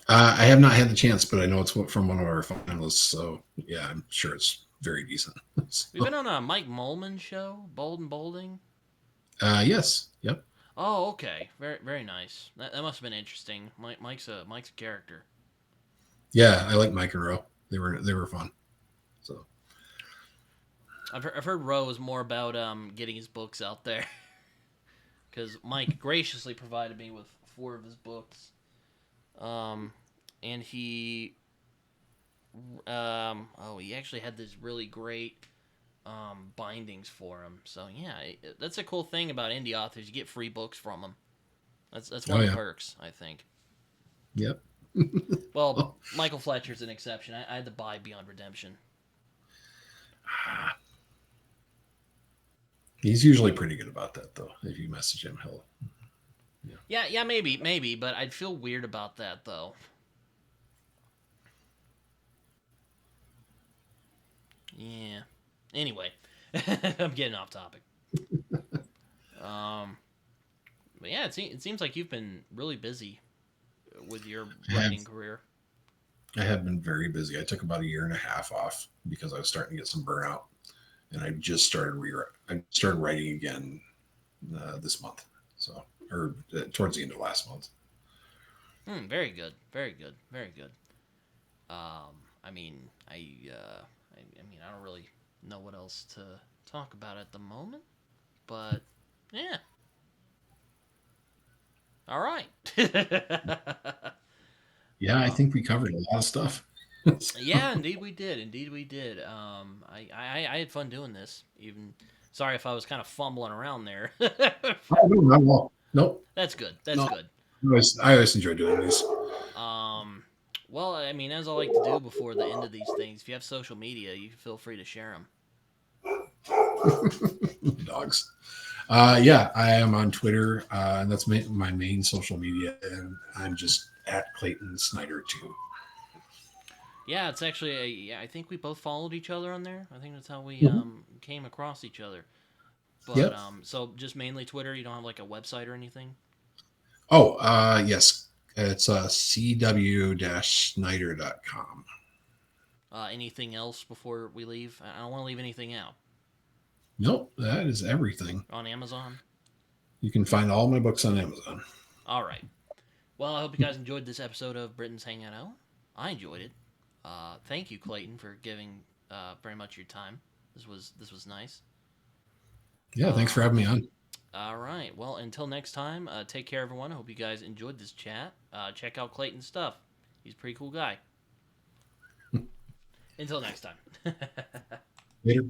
I have not had the chance, but I know it's from one of our finalists. So yeah, I'm sure it's very decent. We've been So, on a Mike Molman show, Bold and Bolding. yes. Yep. Oh, okay, very nice. That must have been interesting. Mike's a character. Yeah, I like Mike and Roe. They were fun. So I've heard Roe is more about getting his books out there because Mike graciously provided me with 4 of his books. And he actually had this really great bindings for him. So yeah, that's a cool thing about indie authors. You get free books from them. That's one oh of the yeah. perks, I think. Yep. Well, Oh, Michael Fletcher's an exception. I had to buy Beyond Redemption. he's usually pretty good about that though. If you message him, he'll yeah. Yeah, maybe, but I'd feel weird about that though. Yeah. Anyway, I'm getting off topic. Um, but yeah, it seems like you've been really busy with your I have writing career. I have been very busy. I took about a year and a half off because I was starting to get some burnout, and I started writing again this month. So or towards the end of last month. Very good, very good, very good. I mean, I mean, I don't really know what else to talk about at the moment, but yeah. All right. Yeah, I uh, think we covered a lot of stuff. yeah, indeed we did. Indeed we did. I had fun doing this. Even sorry if I was kind of fumbling around there. Oh, no, no. Nope. That's good. That's No. good. I always enjoy doing these. Um, Well, I mean, as I like to do before the end of these things, if you have social media, you feel free to share them. Dogs. Yeah, I am on Twitter, and that's my main social media, and I'm just at Clayton Snyder too. Yeah, it's actually yeah, I think we both followed each other on there. I think that's how we Mhm. came across each other. But Yep. so just mainly Twitter. You don't have like a website or anything. Oh, yes, it's cw-snyder.com. Anything else before we leave? I don't want to leave anything out. Nope, that is everything. On Amazon. You can find all my books on Amazon. All right. Well, I hope you guys enjoyed this episode of Britain's Hangout Hour. I enjoyed it. Thank you, Clayton, for giving very much your time. This was nice. Yeah, thanks for Um, having me on. all right. Well, until next time, take care, everyone. I hope you guys enjoyed this chat. Check out Clayton's stuff. He's a pretty cool guy. Until next time. Later.